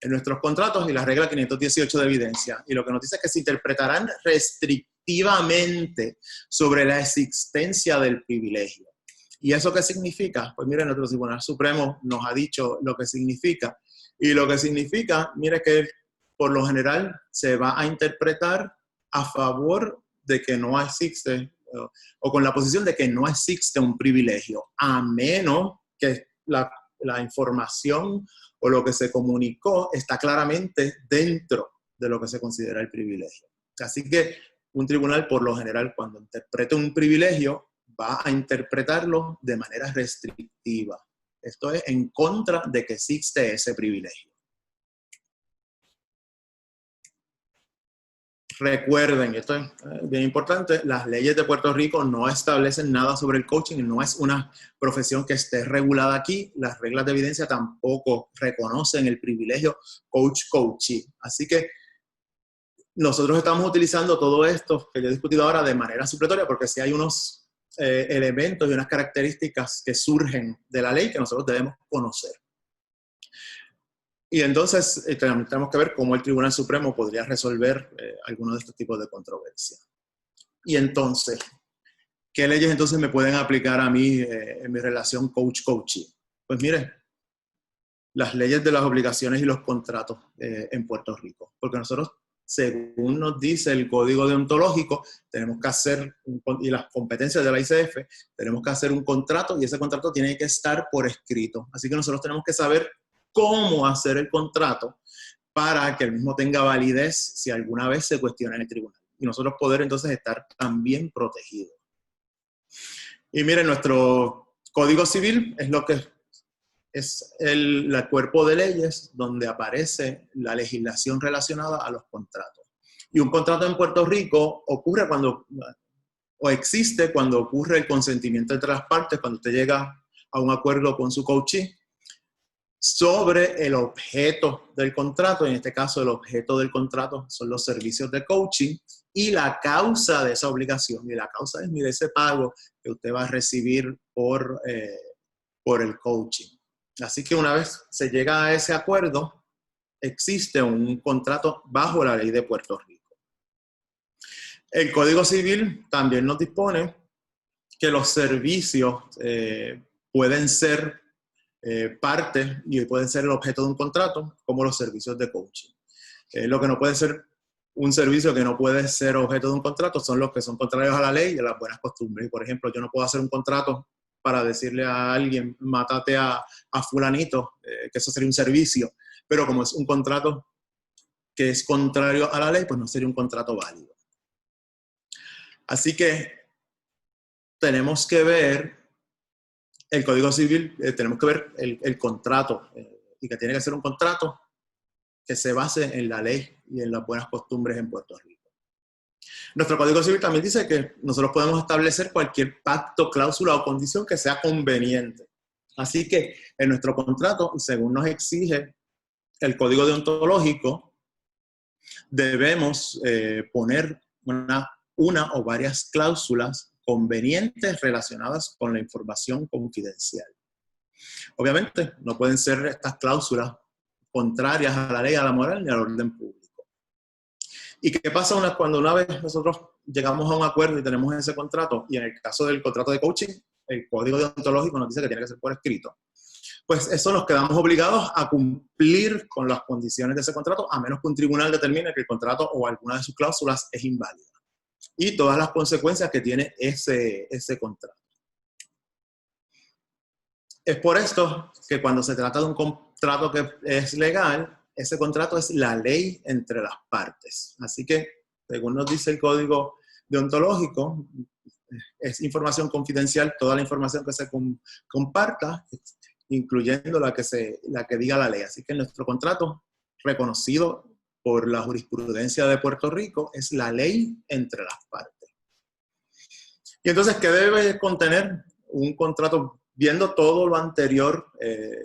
nuestros contratos y la regla 518 de evidencia. Y lo que nos dice es que se interpretarán restrictivamente sobre la existencia del privilegio. ¿Y eso qué significa? Pues mire, nuestro Tribunal Supremo nos ha dicho lo que significa. Y lo que significa, mire que por lo general se va a interpretar a favor de que no existe, o con la posición de que no existe un privilegio, a menos que la información o lo que se comunicó está claramente dentro de lo que se considera el privilegio. Así que un tribunal, por lo general, cuando interprete un privilegio, va a interpretarlo de manera restrictiva. Esto es en contra de que existe ese privilegio. Recuerden, y esto es bien importante, las leyes de Puerto Rico no establecen nada sobre el coaching, no es una profesión que esté regulada aquí, las reglas de evidencia tampoco reconocen el privilegio coach-coachee. Así que nosotros estamos utilizando todo esto que yo he discutido ahora de manera supletoria porque sí hay unos elementos y unas características que surgen de la ley que nosotros debemos conocer. Y entonces tenemos que ver cómo el Tribunal Supremo podría resolver algunos de estos tipos de controversia. Y entonces, ¿qué leyes entonces me pueden aplicar a mí en mi relación coach-coachee? Pues mire, las leyes de las obligaciones y los contratos en Puerto Rico. Porque nosotros, según nos dice el Código Deontológico, tenemos que hacer, y las competencias de la ICF, tenemos que hacer un contrato y ese contrato tiene que estar por escrito. Así que nosotros tenemos que saber cómo hacer el contrato para que el mismo tenga validez si alguna vez se cuestiona en el tribunal. Y nosotros poder entonces estar también protegidos. Y miren, nuestro Código Civil es lo que es el cuerpo de leyes donde aparece la legislación relacionada a los contratos. Y un contrato en Puerto Rico ocurre o existe cuando ocurre el consentimiento entre las partes, cuando usted llega a un acuerdo con su coachee sobre el objeto del contrato. En este caso, el objeto del contrato son los servicios de coaching y la causa de esa obligación. Y la causa es, mire, ese pago que usted va a recibir por el coaching. Así que una vez se llega a ese acuerdo, existe un contrato bajo la ley de Puerto Rico. El Código Civil también nos dispone que los servicios pueden ser parte y pueden ser el objeto de un contrato, como los servicios de coaching. Lo que no puede ser un servicio que no puede ser objeto de un contrato son los que son contrarios a la ley y a las buenas costumbres. Y por ejemplo, yo no puedo hacer un contrato para decirle a alguien, mátate a fulanito, que eso sería un servicio, pero como es un contrato que es contrario a la ley, pues no sería un contrato válido. Así que tenemos que ver el Código Civil, tenemos que ver el contrato, y que tiene que ser un contrato que se base en la ley y en las buenas costumbres en Puerto Rico. Nuestro Código Civil también dice que nosotros podemos establecer cualquier pacto, cláusula o condición que sea conveniente. Así que en nuestro contrato, según nos exige el Código Deontológico, debemos poner una o varias cláusulas convenientes relacionadas con la información confidencial. Obviamente, no pueden ser estas cláusulas contrarias a la ley, a la moral ni al orden público. ¿Y qué pasa cuando una vez nosotros llegamos a un acuerdo y tenemos ese contrato? Y en el caso del contrato de coaching, el código deontológico nos dice que tiene que ser por escrito. Pues eso nos quedamos obligados a cumplir con las condiciones de ese contrato, a menos que un tribunal determine que el contrato o alguna de sus cláusulas es inválida. Y todas las consecuencias que tiene ese contrato. Es por esto que cuando se trata de un contrato que es legal, ese contrato es la ley entre las partes. Así que, según nos dice el código deontológico, es información confidencial toda la información que se comparta, incluyendo la que diga la ley. Así que nuestro contrato, reconocido por la jurisprudencia de Puerto Rico, es la ley entre las partes. Y entonces, ¿qué debe contener un contrato? Viendo todo lo anterior,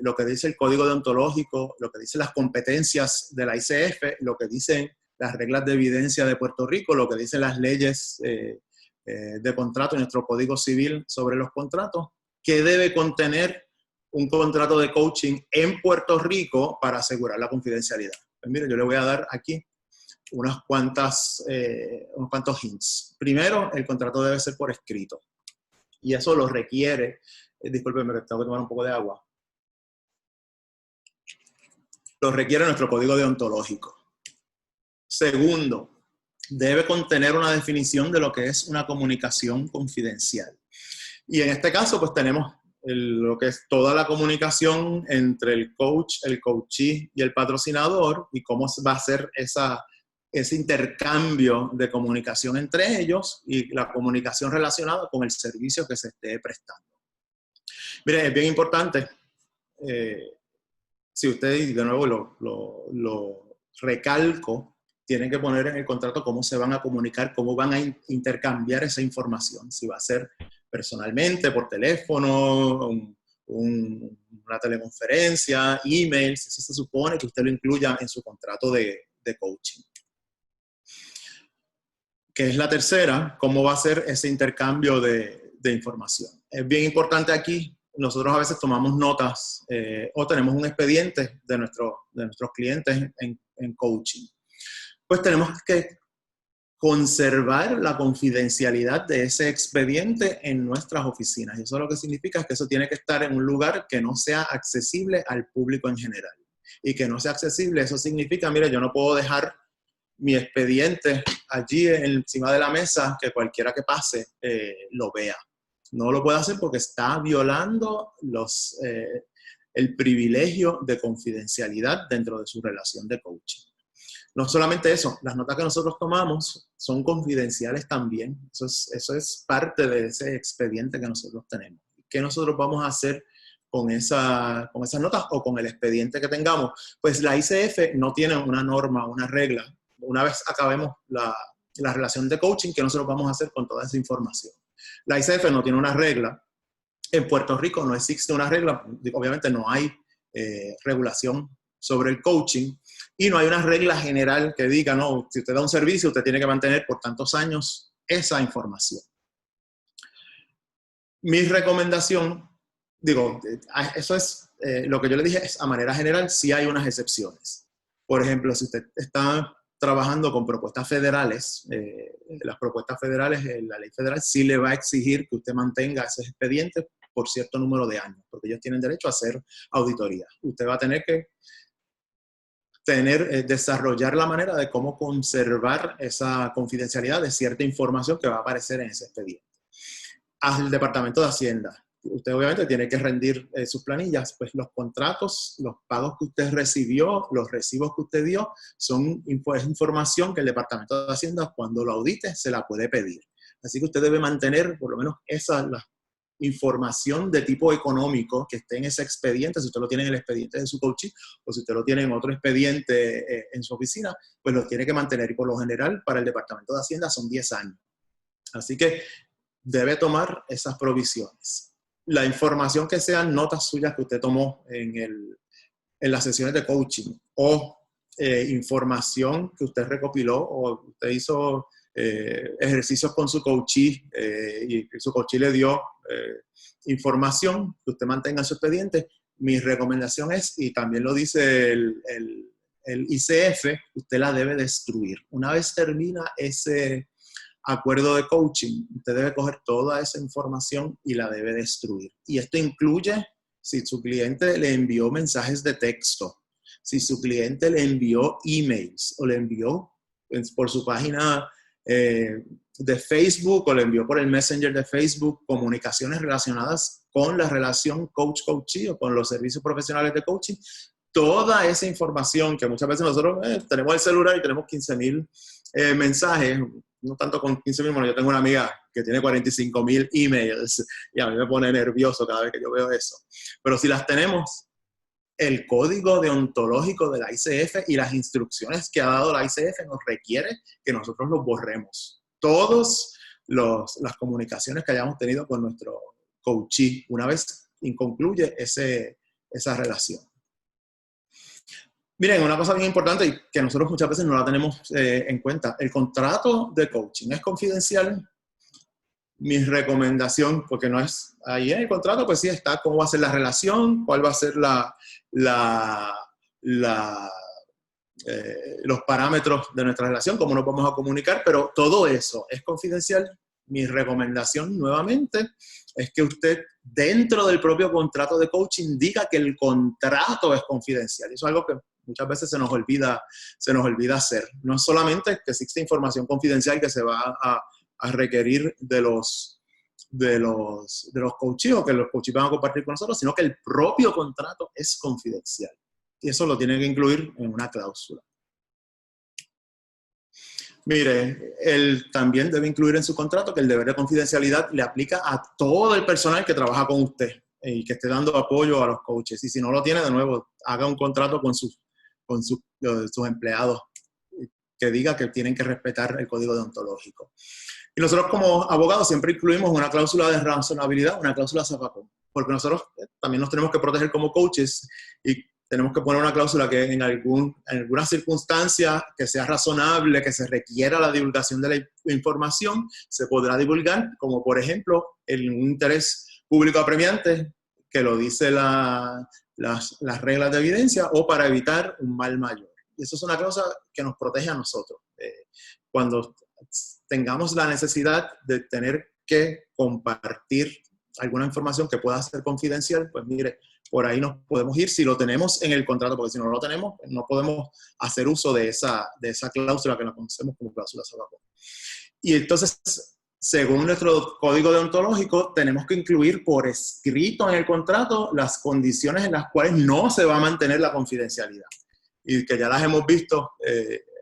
lo que dice el código deontológico, lo que dicen las competencias de la ICF, lo que dicen las reglas de evidencia de Puerto Rico, lo que dicen las leyes de contrato y nuestro código civil sobre los contratos, ¿qué debe contener un contrato de coaching en Puerto Rico para asegurar la confidencialidad? Pues mire, yo le voy a dar aquí unos cuantos hints. Primero, el contrato debe ser por escrito. Y eso lo requiere, discúlpenme que tengo que tomar un poco de agua, lo requiere nuestro código deontológico. Segundo, debe contener una definición de lo que es una comunicación confidencial. Y en este caso, pues tenemos lo que es toda la comunicación entre el coach, el coachee y el patrocinador, y cómo va a ser ese intercambio de comunicación entre ellos y la comunicación relacionada con el servicio que se esté prestando. Mire, es bien importante, si usted, de nuevo lo recalco, tienen que poner en el contrato cómo se van a comunicar, cómo van a intercambiar esa información, si va a ser personalmente, por teléfono, una teleconferencia, emails, eso se supone que usted lo incluya en su contrato de coaching. Que es la tercera, cómo va a ser ese intercambio de información. Es bien importante aquí, nosotros a veces tomamos notas o tenemos un expediente de nuestros clientes en coaching. Pues tenemos que conservar la confidencialidad de ese expediente en nuestras oficinas. Y eso lo que significa es que eso tiene que estar en un lugar que no sea accesible al público en general. Y que no sea accesible, eso significa, mire, yo no puedo dejar mi expediente allí encima de la mesa, que cualquiera que pase lo vea. No lo puede hacer porque está violando el privilegio de confidencialidad dentro de su relación de coaching. No solamente eso, las notas que nosotros tomamos son confidenciales también. Eso es parte de ese expediente que nosotros tenemos. ¿Qué nosotros vamos a hacer con esas notas o con el expediente que tengamos? Pues la ICF no tiene una norma, una regla. Una vez acabemos la relación de coaching, ¿qué nosotros vamos a hacer con toda esa información? La ICF no tiene una regla. En Puerto Rico no existe una regla. Obviamente no hay regulación sobre el coaching y no hay una regla general que diga, no, si usted da un servicio, usted tiene que mantener por tantos años esa información. Mi recomendación, eso es lo que yo le dije, es a manera general, sí hay unas excepciones. Por ejemplo, si usted está trabajando con propuestas federales, las propuestas federales, la ley federal sí le va a exigir que usted mantenga esos expedientes por cierto número de años, porque ellos tienen derecho a hacer auditoría. Usted va a tener que desarrollar la manera de cómo conservar esa confidencialidad de cierta información que va a aparecer en ese expediente. Al Departamento de Hacienda, usted obviamente tiene que rendir sus planillas, pues los contratos, los pagos que usted recibió, los recibos que usted dio, es información que el Departamento de Hacienda, cuando lo audite, se la puede pedir. Así que usted debe mantener por lo menos la información de tipo económico que esté en ese expediente. Si usted lo tiene en el expediente de su coaching o si usted lo tiene en otro expediente en su oficina, pues lo tiene que mantener. Y por lo general, para el Departamento de Hacienda son 10 años. Así que debe tomar esas provisiones. La información que sean notas suyas que usted tomó en las sesiones de coaching o información que usted recopiló o usted hizo ejercicios con su coachee y su coachee le dio información que usted mantenga en su expediente. Mi recomendación es, y también lo dice el el ICF, usted la debe destruir. Una vez termina ese acuerdo de coaching, usted debe coger toda esa información y la debe destruir. Y esto incluye si su cliente le envió mensajes de texto, si su cliente le envió emails o le envió por su página de Facebook o le envió por el Messenger de Facebook comunicaciones relacionadas con la relación coach-coachee o con los servicios profesionales de coaching. Toda esa información que muchas veces nosotros tenemos el celular y tenemos 15,000 mensajes, no tanto con 15,000, bueno, yo tengo una amiga que tiene 45,000 emails y a mí me pone nervioso cada vez que yo veo eso. Pero si las tenemos, el código deontológico de la ICF y las instrucciones que ha dado la ICF nos requiere que nosotros los borremos. Todas las comunicaciones que hayamos tenido con nuestro coachee, una vez concluye esa relación. Miren, una cosa bien importante y que nosotros muchas veces no la tenemos en cuenta, el contrato de coaching es confidencial. Mi recomendación, porque no es ahí en el contrato, pues sí está cómo va a ser la relación, cuál va a ser los parámetros de nuestra relación, cómo nos vamos a comunicar, pero todo eso es confidencial. Mi recomendación nuevamente es que usted dentro del propio contrato de coaching diga que el contrato es confidencial. Eso es algo que muchas veces se nos olvida hacer. No es solamente que existe información confidencial que se va a requerir de los coaches o que los coaches van a compartir con nosotros, sino que el propio contrato es confidencial. Y eso lo tienen que incluir en una cláusula. Mire, él también debe incluir en su contrato que el deber de confidencialidad le aplica a todo el personal que trabaja con usted y que esté dando apoyo a los coaches. Y si no lo tiene, de nuevo, haga un contrato con sus empleados que diga que tienen que respetar el código deontológico. Y nosotros como abogados siempre incluimos una cláusula de razonabilidad, una cláusula zafacón, porque nosotros también nos tenemos que proteger como coaches y tenemos que poner una cláusula que en alguna circunstancia que sea razonable, que se requiera la divulgación de la información, se podrá divulgar, como por ejemplo el interés público apremiante, que lo dice las reglas de evidencia, o para evitar un mal mayor. Y eso es una cláusula que nos protege a nosotros. Cuando tengamos la necesidad de tener que compartir alguna información que pueda ser confidencial, pues mire, por ahí nos podemos ir si lo tenemos en el contrato, porque si no lo tenemos, no podemos hacer uso de esa cláusula que la conocemos como cláusula zafacón. Y entonces, según nuestro código deontológico, tenemos que incluir por escrito en el contrato las condiciones en las cuales no se va a mantener la confidencialidad. Y que ya las hemos visto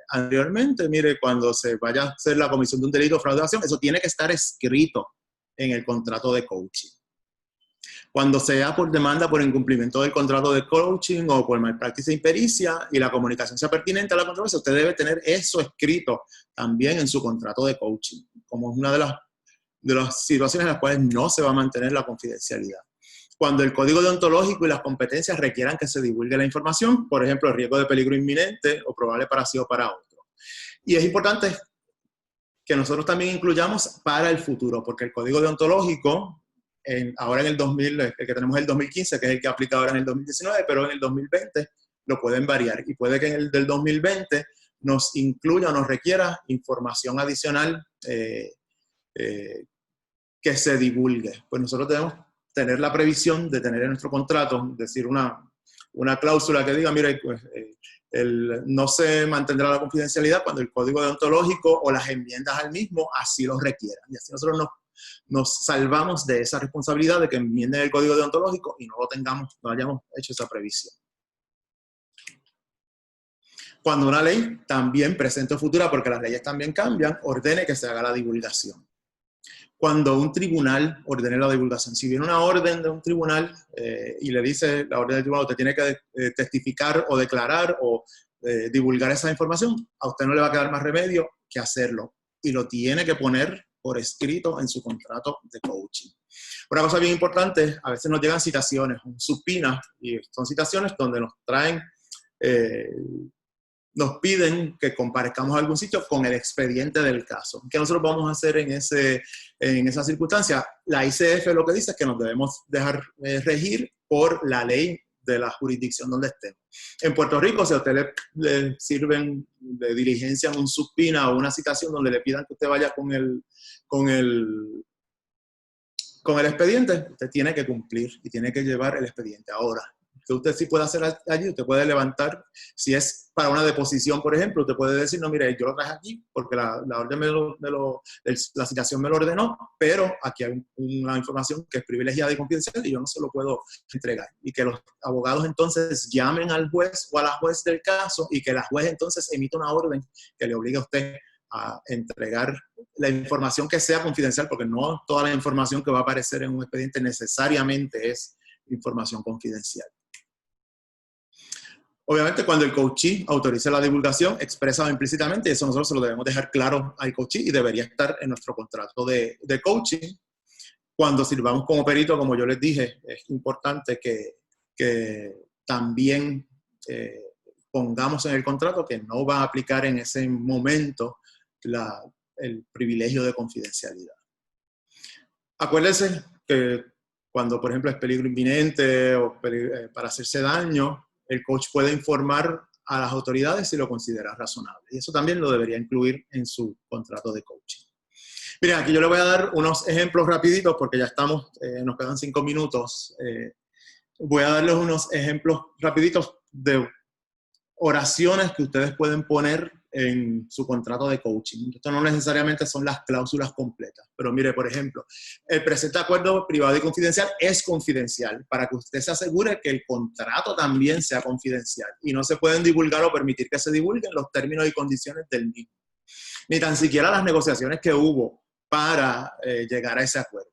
anteriormente. Mire, cuando se vaya a hacer la comisión de un delito o fraudación, eso tiene que estar escrito en el contrato de coaching. Cuando sea por demanda por incumplimiento del contrato de coaching o por malpraxis e impericia y la comunicación sea pertinente a la controversia, usted debe tener eso escrito también en su contrato de coaching, como una de las situaciones en las cuales no se va a mantener la confidencialidad. Cuando el código deontológico y las competencias requieran que se divulgue la información, por ejemplo, el riesgo de peligro inminente o probable para sí o para otro. Y es importante que nosotros también incluyamos para el futuro, porque el código deontológico, ahora en el 2000, el que tenemos el 2015, que es el que aplica ahora en el 2019, pero en el 2020 lo pueden variar. Y puede que en el del 2020 nos incluya o nos requiera información adicional que se divulgue. Pues nosotros debemos tener la previsión de tener en nuestro contrato, decir una cláusula que diga, mire, pues, no se mantendrá la confidencialidad cuando el código deontológico o las enmiendas al mismo así lo requieran. Y así nosotros nos salvamos de esa responsabilidad de que enmienden el código deontológico y no hayamos hecho esa previsión. Cuando una ley, también presente o futura, porque las leyes también cambian, ordene que se haga la divulgación. Cuando un tribunal ordene la divulgación, si viene una orden de un tribunal y le dice la orden del tribunal, usted tiene que testificar o declarar o divulgar esa información, a usted no le va a quedar más remedio que hacerlo. Y lo tiene que poner por escrito en su contrato de coaching. Una cosa bien importante, a veces nos llegan citaciones, supinas, y son citaciones donde nos traen, nos piden que comparezcamos a algún sitio con el expediente del caso. ¿Qué nosotros vamos a hacer en esa circunstancia? La ICF lo que dice es que nos debemos dejar regir por la ley de la jurisdicción donde estemos. En Puerto Rico, si a usted le sirven de diligencia un subpoena o una citación donde le pidan que usted vaya con el expediente, usted tiene que cumplir y tiene que llevar el expediente. Ahora, que usted sí puede hacer allí, usted puede levantar, si es para una deposición, por ejemplo, usted puede decir, no, mire, yo lo traje aquí porque la orden la citación me lo ordenó, pero aquí hay una información que es privilegiada y confidencial y yo no se lo puedo entregar. Y que los abogados entonces llamen al juez o a la juez del caso y que la juez entonces emita una orden que le obligue a usted a entregar la información que sea confidencial, porque no toda la información que va a aparecer en un expediente necesariamente es información confidencial. Obviamente, cuando el coachee autorice la divulgación, expresa implícitamente, y eso nosotros se lo debemos dejar claro al coachee y debería estar en nuestro contrato de coaching. Cuando sirvamos como perito, como yo les dije, es importante que también pongamos en el contrato que no va a aplicar en ese momento el privilegio de confidencialidad. Acuérdense que cuando, por ejemplo, es peligro inminente o para hacerse daño, el coach puede informar a las autoridades si lo considera razonable. Y eso también lo debería incluir en su contrato de coaching. Miren, aquí yo les voy a dar unos ejemplos rapiditos porque ya estamos, nos quedan 5 minutos. Voy a darles unos ejemplos rapiditos de oraciones que ustedes pueden poner en su contrato de coaching. Esto no necesariamente son las cláusulas completas, pero mire, por ejemplo, el presente acuerdo privado y confidencial es confidencial para que usted se asegure que el contrato también sea confidencial y no se pueden divulgar o permitir que se divulguen los términos y condiciones del mismo, ni tan siquiera las negociaciones que hubo para llegar a ese acuerdo.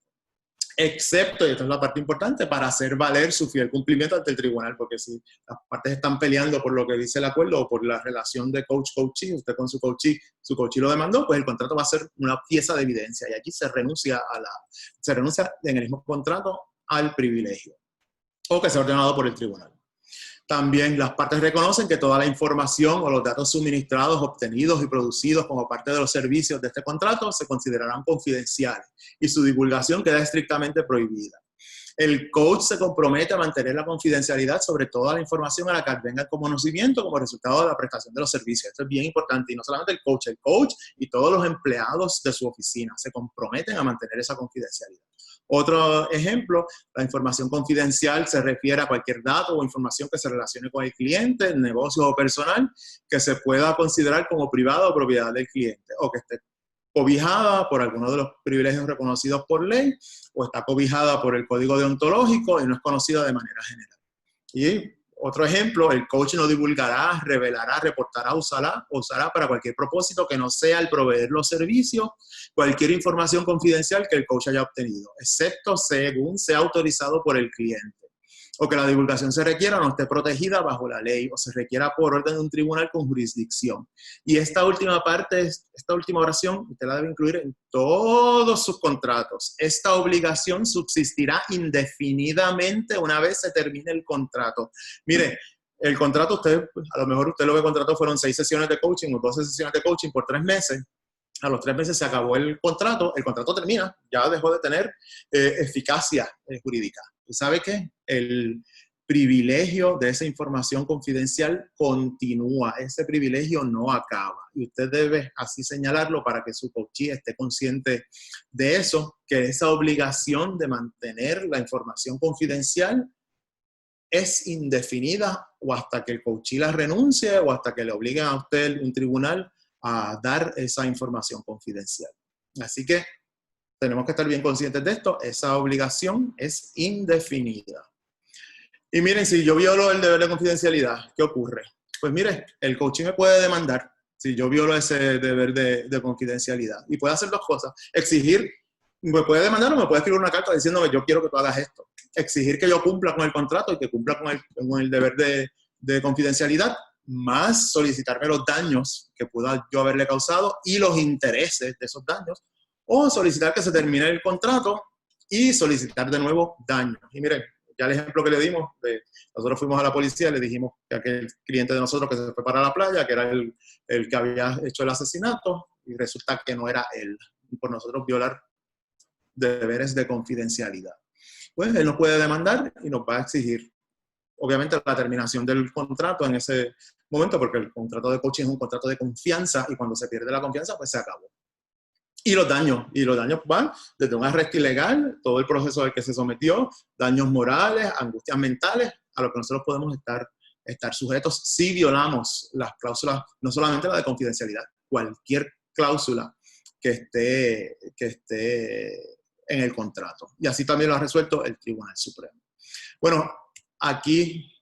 Excepto, y esta es la parte importante, para hacer valer su fiel cumplimiento ante el tribunal, porque si las partes están peleando por lo que dice el acuerdo o por la relación de coach-coachee, usted con su coachee lo demandó, pues el contrato va a ser una pieza de evidencia y aquí se renuncia en el mismo contrato al privilegio o que sea ordenado por el tribunal. También las partes reconocen que toda la información o los datos suministrados, obtenidos y producidos como parte de los servicios de este contrato se considerarán confidenciales y su divulgación queda estrictamente prohibida. El coach se compromete a mantener la confidencialidad sobre toda la información a la que venga como conocimiento como resultado de la prestación de los servicios. Esto es bien importante y no solamente el coach y todos los empleados de su oficina se comprometen a mantener esa confidencialidad. Otro ejemplo, la información confidencial se refiere a cualquier dato o información que se relacione con el cliente, el negocio o personal, que se pueda considerar como privada o propiedad del cliente, o que esté cobijada por alguno de los privilegios reconocidos por ley, o está cobijada por el código deontológico y no es conocida de manera general. Y otro ejemplo, el coach no divulgará, revelará, reportará, usará para cualquier propósito que no sea el proveer los servicios, cualquier información confidencial que el coach haya obtenido, excepto según sea autorizado por el cliente, o que la divulgación se requiera o no esté protegida bajo la ley, o se requiera por orden de un tribunal con jurisdicción. Y esta última parte, esta última oración, usted la debe incluir en todos sus contratos. Esta obligación subsistirá indefinidamente una vez se termine el contrato. Mire, el contrato a lo mejor usted lo que contrató fueron 6 sesiones de coaching o 12 sesiones de coaching por 3 meses. A los 3 meses se acabó el contrato termina, ya dejó de tener eficacia jurídica. ¿Y sabe qué? El privilegio de esa información confidencial continúa, ese privilegio no acaba. Y usted debe así señalarlo para que su coachee esté consciente de eso, que esa obligación de mantener la información confidencial es indefinida o hasta que el coachee la renuncie o hasta que le obliguen a usted un tribunal a dar esa información confidencial. Así que tenemos que estar bien conscientes de esto. Esa obligación es indefinida. Y miren, si yo violo el deber de confidencialidad, ¿qué ocurre? Pues mire, el coaching me puede demandar si yo violo ese deber de confidencialidad. Y puede hacer 2 cosas. Exigir, me puede demandar o me puede escribir una carta diciéndome yo quiero que tú hagas esto. Exigir que yo cumpla con el contrato y que cumpla con el deber de confidencialidad, más solicitarme los daños que pueda yo haberle causado y los intereses de esos daños, o solicitar que se termine el contrato y solicitar de nuevo daños. Y miren, ya el ejemplo que le dimos, nosotros fuimos a la policía, le dijimos que aquel cliente de nosotros que se fue para la playa, que era el que había hecho el asesinato, y resulta que no era él, por nosotros violar deberes de confidencialidad. Pues él nos puede demandar y nos va a exigir obviamente la terminación del contrato en ese momento, porque el contrato de coaching es un contrato de confianza y cuando se pierde la confianza, pues se acabó. Y los daños van desde un arresto ilegal, todo el proceso al que se sometió, daños morales, angustias mentales, a lo que nosotros podemos estar sujetos si violamos las cláusulas, no solamente la de confidencialidad, cualquier cláusula que esté en el contrato. Y así también lo ha resuelto el Tribunal Supremo. Bueno, aquí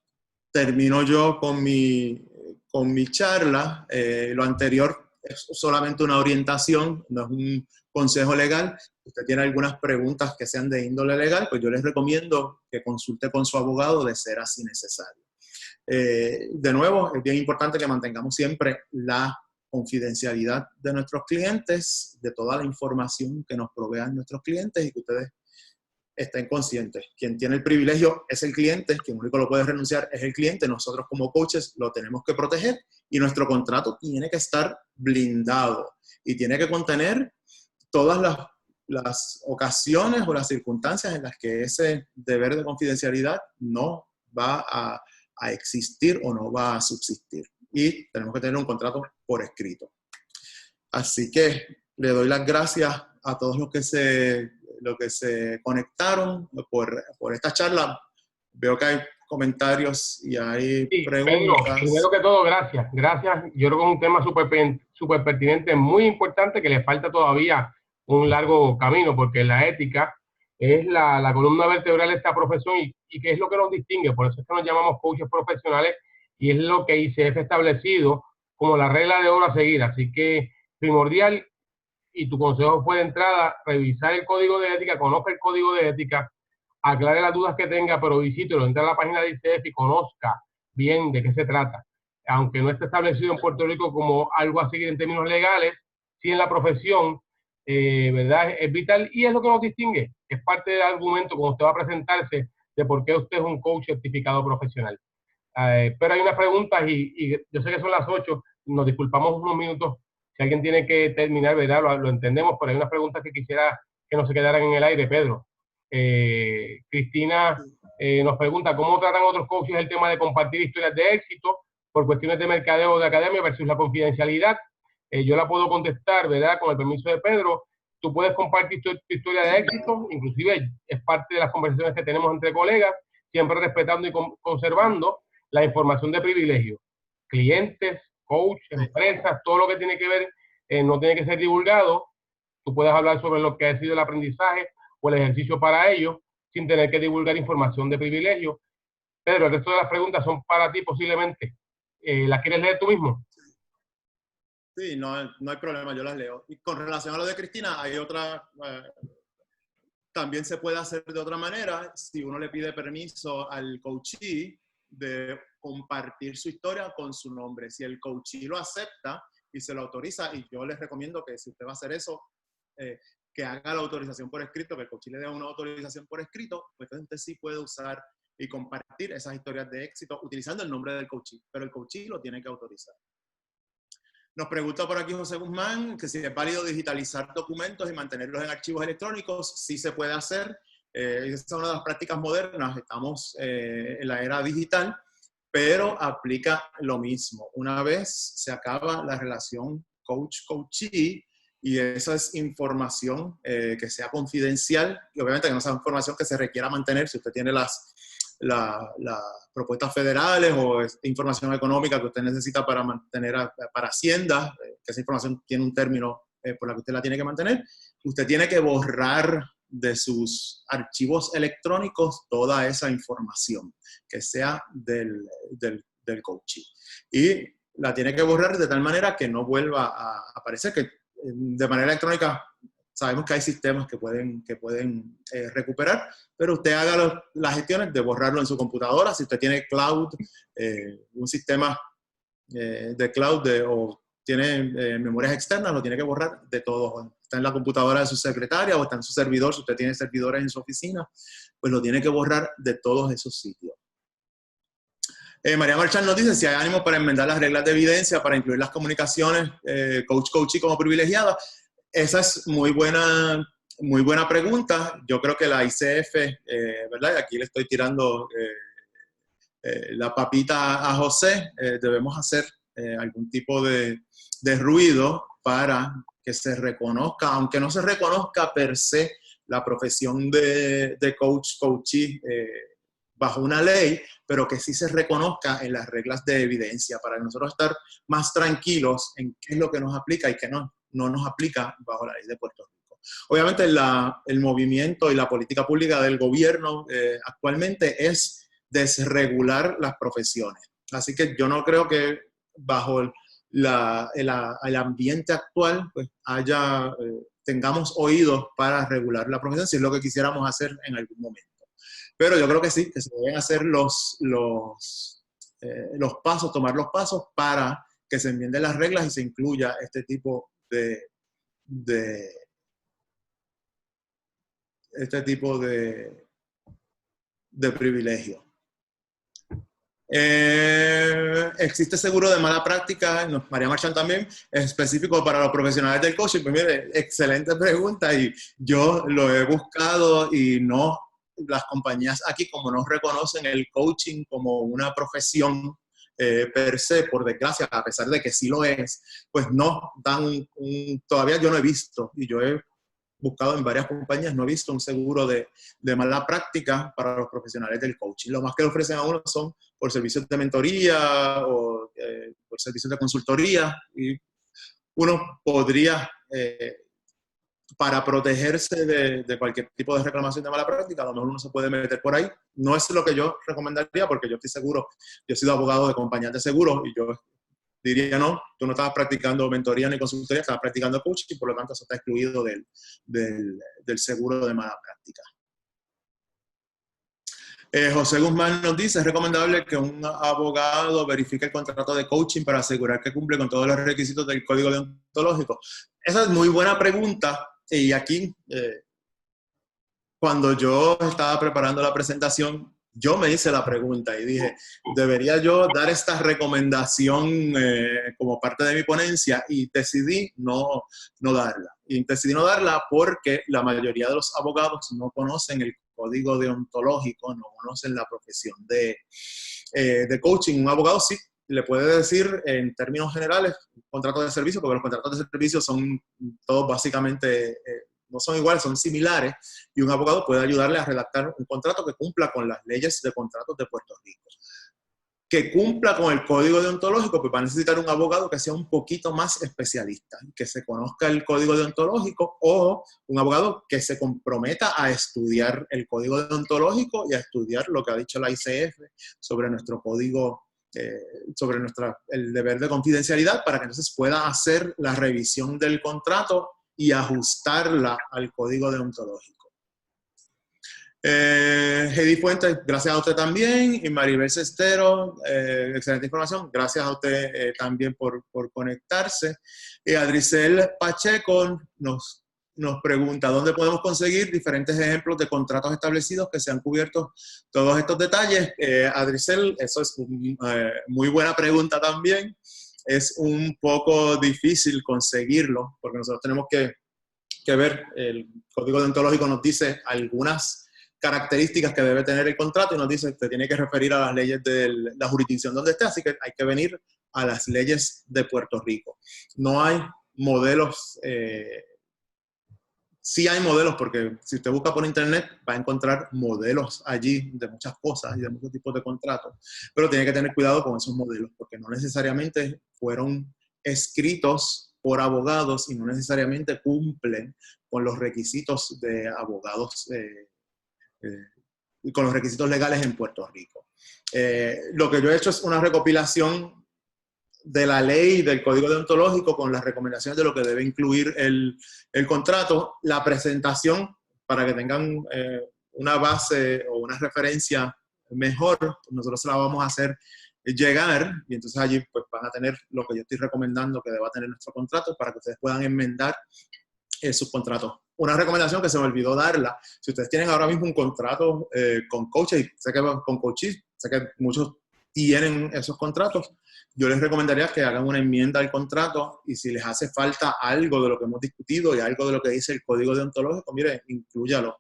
termino yo con mi charla. Lo anterior es solamente una orientación, no es un consejo legal. Si usted tiene algunas preguntas que sean de índole legal, pues yo les recomiendo que consulte con su abogado de ser así necesario. De nuevo, es bien importante que mantengamos siempre la confidencialidad de nuestros clientes, de toda la información que nos provean nuestros clientes y que ustedes estén conscientes. Quien tiene el privilegio es el cliente, quien único lo puede renunciar es el cliente. Nosotros como coaches lo tenemos que proteger y nuestro contrato tiene que estar blindado y tiene que contener todas las ocasiones o las circunstancias en las que ese deber de confidencialidad no va a existir o no va a subsistir. Y tenemos que tener un contrato por escrito. Así que le doy las gracias a todos los que se conectaron por esta charla. Veo que hay comentarios y hay preguntas. Pedro, primero que todo, gracias. Gracias. Yo creo que es un tema súper pertinente, muy importante, que le falta todavía un largo camino, porque la ética es la columna vertebral de esta profesión y que es lo que nos distingue. Por eso es que nos llamamos coaches profesionales y es lo que ICF ha establecido como la regla de oro a seguir. Así que primordial, y tu consejo fue de entrada, revisar el código de ética, conozca el código de ética, aclare las dudas que tenga, pero visítelo, entre a la página de ICF y conozca bien de qué se trata. Aunque no esté establecido en Puerto Rico como algo a seguir en términos legales, sí en la profesión, ¿verdad? Es vital y es lo que nos distingue. Es parte del argumento cuando usted va a presentarse de por qué usted es un coach certificado profesional. Pero hay unas preguntas y yo sé que son las 8, nos disculpamos unos minutos. Si alguien tiene que terminar, ¿verdad? Lo entendemos, pero hay unas preguntas que quisiera que no se quedaran en el aire, Pedro. Cristina nos pregunta, ¿cómo tratan otros coaches el tema de compartir historias de éxito por cuestiones de mercadeo o de academia versus la confidencialidad? Yo la puedo contestar, ¿verdad? Con el permiso de Pedro. Tú puedes compartir tu historia de éxito, inclusive es parte de las conversaciones que tenemos entre colegas, siempre respetando y conservando la información de privilegio. Clientes, coach, empresas, todo lo que tiene que ver, no tiene que ser divulgado. Tú puedes hablar sobre lo que ha sido el aprendizaje o el ejercicio para ello, sin tener que divulgar información de privilegio. Pedro, el resto de las preguntas son para ti posiblemente. ¿Las quieres leer tú mismo? Sí, no hay problema, yo las leo. Y con relación a lo de Cristina, hay otra, también se puede hacer de otra manera, si uno le pide permiso al coachee de compartir su historia con su nombre. Si el coachee lo acepta y se lo autoriza, y yo les recomiendo que si usted va a hacer eso, que haga la autorización por escrito, que el coachee le dé una autorización por escrito, pues entonces usted sí puede usar y compartir esas historias de éxito utilizando el nombre del coachee, pero el coachee lo tiene que autorizar. Nos pregunta por aquí José Guzmán que si es válido digitalizar documentos y mantenerlos en archivos electrónicos. Sí se puede hacer. Esa es una de las prácticas modernas. Estamos en la era digital, pero aplica lo mismo. Una vez se acaba la relación coach-coachee y esa es información que sea confidencial y obviamente que no sea información que se requiera mantener. Si usted tiene las propuestas federales o información económica que usted necesita para mantener para Hacienda, que esa información tiene un término por la que usted la tiene que mantener, usted tiene que borrar de sus archivos electrónicos toda esa información que sea del coachee. Y la tiene que borrar de tal manera que no vuelva a aparecer, que de manera electrónica sabemos que hay sistemas que pueden recuperar, pero usted haga las gestiones de borrarlo en su computadora. Si usted tiene cloud, un sistema de cloud o tiene memorias externas, lo tiene que borrar de todo. Está en la computadora de su secretaria o está en su servidor. Si usted tiene servidores en su oficina, pues lo tiene que borrar de todos esos sitios. María Marchán nos dice si hay ánimo para enmendar las reglas de evidencia para incluir las comunicaciones coach-coachee como privilegiadas. Esa es muy buena pregunta. Yo creo que la ICF, ¿verdad? Y aquí le estoy tirando la papita a José, debemos hacer algún tipo de ruido para que se reconozca, aunque no se reconozca per se la profesión de coachee bajo una ley, pero que sí se reconozca en las reglas de evidencia para nosotros estar más tranquilos en qué es lo que nos aplica y qué no nos aplica bajo la ley de Puerto Rico. Obviamente el movimiento y la política pública del gobierno actualmente es desregular las profesiones. Así que yo no creo que bajo el ambiente actual pues tengamos oídos para regular la profesión, si es lo que quisiéramos hacer en algún momento. Pero yo creo que sí, que se deben hacer los pasos, tomar los pasos para que se enmienden las reglas y se incluya este tipo de privilegio. Existe seguro de mala práctica, María Marchán también, específico para los profesionales del coaching. Pues mire, excelente pregunta y yo lo he buscado y no, las compañías aquí como no reconocen el coaching como una profesión per se, por desgracia, a pesar de que sí lo es, pues no dan todavía yo no he visto, y yo he buscado en varias compañías, no he visto un seguro de mala práctica para los profesionales del coaching. Lo más que le ofrecen a uno son por servicios de mentoría o por servicios de consultoría, y uno podría, para protegerse de cualquier tipo de reclamación de mala práctica, a lo mejor uno se puede meter por ahí. No es lo que yo recomendaría, porque yo estoy seguro, yo he sido abogado de compañías de seguros y yo diría, no, tú no estabas practicando mentoría ni consultoría, estabas practicando coaching y por lo tanto eso está excluido del seguro de mala práctica. José Guzmán nos dice, es recomendable que un abogado verifique el contrato de coaching para asegurar que cumple con todos los requisitos del código deontológico. Esa es muy buena pregunta y aquí, cuando yo estaba preparando la presentación, yo me hice la pregunta y dije, ¿debería yo dar esta recomendación como parte de mi ponencia? Y decidí no darla. Y decidí no darla porque la mayoría de los abogados no conocen el código deontológico, no conocen la profesión de coaching. Un abogado sí le puede decir en términos generales contratos de servicio, porque los contratos de servicio son todos básicamente... no son iguales, son similares, y un abogado puede ayudarle a redactar un contrato que cumpla con las leyes de contratos de Puerto Rico. Que cumpla con el código deontológico, pues va a necesitar un abogado que sea un poquito más especialista, que se conozca el código deontológico, o un abogado que se comprometa a estudiar el código deontológico y a estudiar lo que ha dicho la ICF sobre nuestro código, sobre el deber de confidencialidad, para que entonces pueda hacer la revisión del contrato y ajustarla al código deontológico. Heidi Fuentes, gracias a usted también. Y Maribel Cestero, excelente información. Gracias a usted también por conectarse. Y Adricel Pacheco nos pregunta, ¿dónde podemos conseguir diferentes ejemplos de contratos establecidos que se han cubierto todos estos detalles? Adricel, eso es muy buena pregunta también. Es un poco difícil conseguirlo, porque nosotros tenemos que ver, el código deontológico nos dice algunas características que debe tener el contrato y nos dice que tiene que referir a las leyes de la jurisdicción donde esté, así que hay que venir a las leyes de Puerto Rico. No hay modelos, sí hay modelos, porque si usted busca por internet va a encontrar modelos allí de muchas cosas y de muchos tipos de contratos, pero tiene que tener cuidado con esos modelos, porque no necesariamente fueron escritos por abogados y no necesariamente cumplen con los requisitos de abogados y con los requisitos legales en Puerto Rico. Lo que yo he hecho es una recopilación de la ley, del código deontológico, con las recomendaciones de lo que debe incluir el contrato. La presentación, para que tengan una base o una referencia mejor, nosotros se la vamos a hacer llegar, y entonces allí pues van a tener lo que yo estoy recomendando que deba tener nuestro contrato para que ustedes puedan enmendar sus contratos. Una recomendación que se me olvidó darla: si ustedes tienen ahora mismo un contrato con coaches, sé que con coaches, sé que muchos tienen esos contratos, yo les recomendaría que hagan una enmienda al contrato, y si les hace falta algo de lo que hemos discutido y algo de lo que dice el código deontológico, mire, inclúyalo,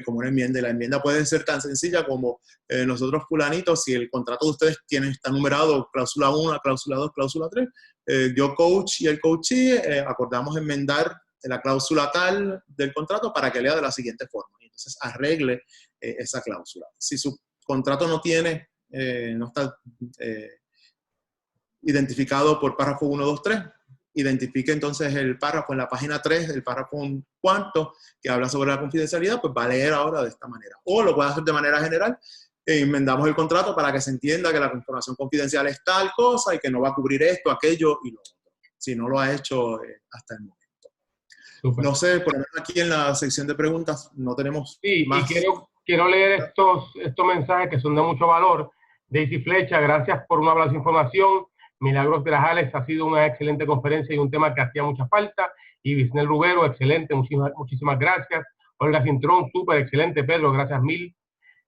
como una enmienda. Y la enmienda puede ser tan sencilla como nosotros fulanitos, si el contrato de ustedes está numerado cláusula 1, cláusula 2, cláusula 3, yo coach y el coachee acordamos enmendar la cláusula tal del contrato para que lea de la siguiente forma. Y entonces arregle esa cláusula. Si su contrato no tiene, no está identificado por párrafo 1, 2, 3, identifique entonces el párrafo en la página 3, el párrafo cuarto, que habla sobre la confidencialidad, pues va a leer ahora de esta manera. O lo puede hacer de manera general, enmendamos el contrato para que se entienda que la información confidencial es tal cosa y que no va a cubrir esto, aquello y lo otro, si no lo ha hecho hasta el momento. Super. No sé, por ejemplo, aquí en la sección de preguntas no tenemos más. Y quiero leer estos mensajes que son de mucho valor. Daisy Flecha, gracias por una valiosa información. Milagros Grajales, ha sido una excelente conferencia y un tema que hacía mucha falta. Y Bisnel Rubero, excelente, muchísimas gracias. Olga Cintrón, súper excelente. Pedro, gracias mil.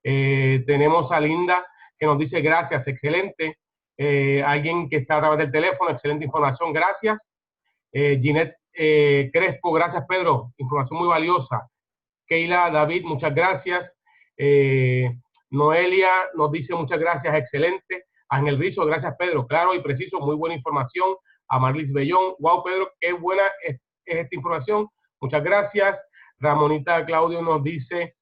Tenemos a Linda que nos dice gracias, excelente. Alguien que está a través del teléfono, excelente información, gracias. Ginette Crespo, gracias Pedro, información muy valiosa. Keila David, muchas gracias. Noelia nos dice muchas gracias, excelente. Ángel Rizo, gracias Pedro, claro y preciso, muy buena información. Amarlis Bellón, wow Pedro, qué buena es esta información, muchas gracias. Ramonita Claudio nos dice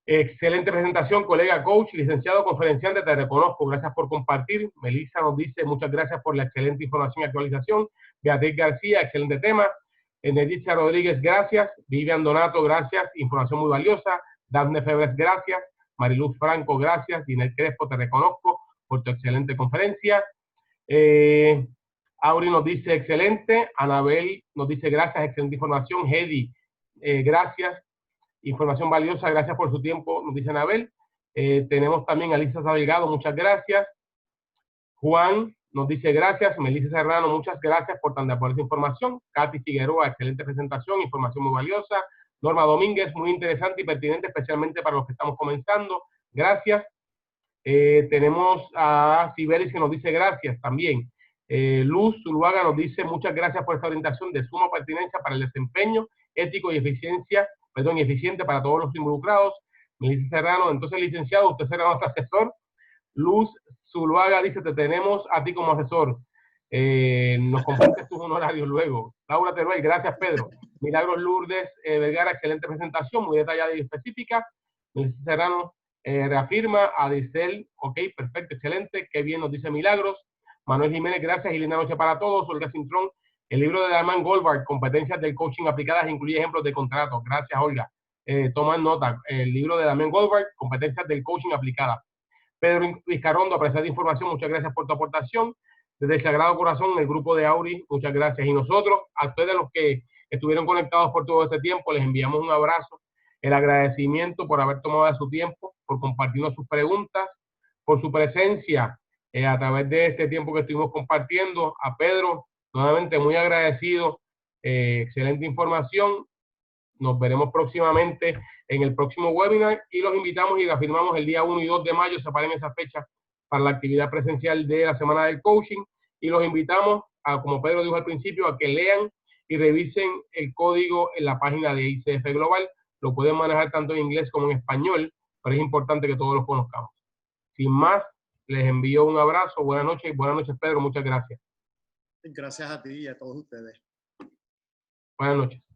excelente presentación, colega coach, licenciado conferenciante, te reconozco, gracias por compartir. Melissa nos dice muchas gracias por la excelente información y actualización. Beatriz García, excelente tema. Nedicia Rodríguez, gracias. Vivian Donato, gracias, información muy valiosa. Daphne Febres, gracias. Mariluz Franco, gracias. Ginel Crespo, te reconozco por tu excelente conferencia. Auri nos dice excelente. Anabel nos dice gracias, excelente información. Hedy, gracias. Información valiosa, gracias por su tiempo, nos dice Anabel. Tenemos también a Lisa Salgado, muchas gracias. Juan nos dice gracias. Melissa Serrano, muchas gracias por tan valiosa información. Katy Figueroa, excelente presentación, información muy valiosa. Norma Domínguez, muy interesante y pertinente, especialmente para los que estamos comenzando. Gracias. Tenemos a Siberis que nos dice gracias también. Luz Zuluaga nos dice muchas gracias por esta orientación de suma pertinencia para el desempeño ético y eficiente para todos los involucrados. Melissa Serrano, entonces licenciado, usted será nuestro asesor. Luz Zuluaga dice, te tenemos a ti como asesor. Nos compartes tus honorarios luego. Laura Teruel, gracias Pedro. Milagros Lourdes Vergara, excelente presentación, muy detallada y específica. Melissa Serrano reafirma. Adicel, ok, perfecto, excelente, qué bien nos dice Milagros. Manuel Jiménez, gracias y linda noche para todos. Olga Cintrón, el libro de Damián Goldberg, Competencias del Coaching Aplicadas, incluye ejemplos de contratos. Gracias, Olga. Toman nota. El libro de Damián Goldberg, Competencias del Coaching Aplicadas. Pedro Vizcarrondo, apreciada información, muchas gracias por tu aportación. Desde el Sagrado Corazón, el grupo de Auri, muchas gracias. Y nosotros, a ustedes los que estuvieron conectados por todo este tiempo, les enviamos un abrazo, el agradecimiento por haber tomado de su tiempo, por compartirnos sus preguntas, por su presencia a través de este tiempo que estuvimos compartiendo. A Pedro, nuevamente muy agradecido, excelente información. Nos veremos próximamente en el próximo webinar y los invitamos y reafirmamos el día 1 y 2 de mayo, separen esa fecha para la actividad presencial de la Semana del Coaching y los invitamos, a, como Pedro dijo al principio, a que lean y revisen el código en la página de ICF Global. Lo pueden manejar tanto en inglés como en español, pero es importante que todos los conozcamos. Sin más, les envío un abrazo, buenas noches y buenas noches Pedro, muchas gracias. Gracias a ti y a todos ustedes. Buenas noches.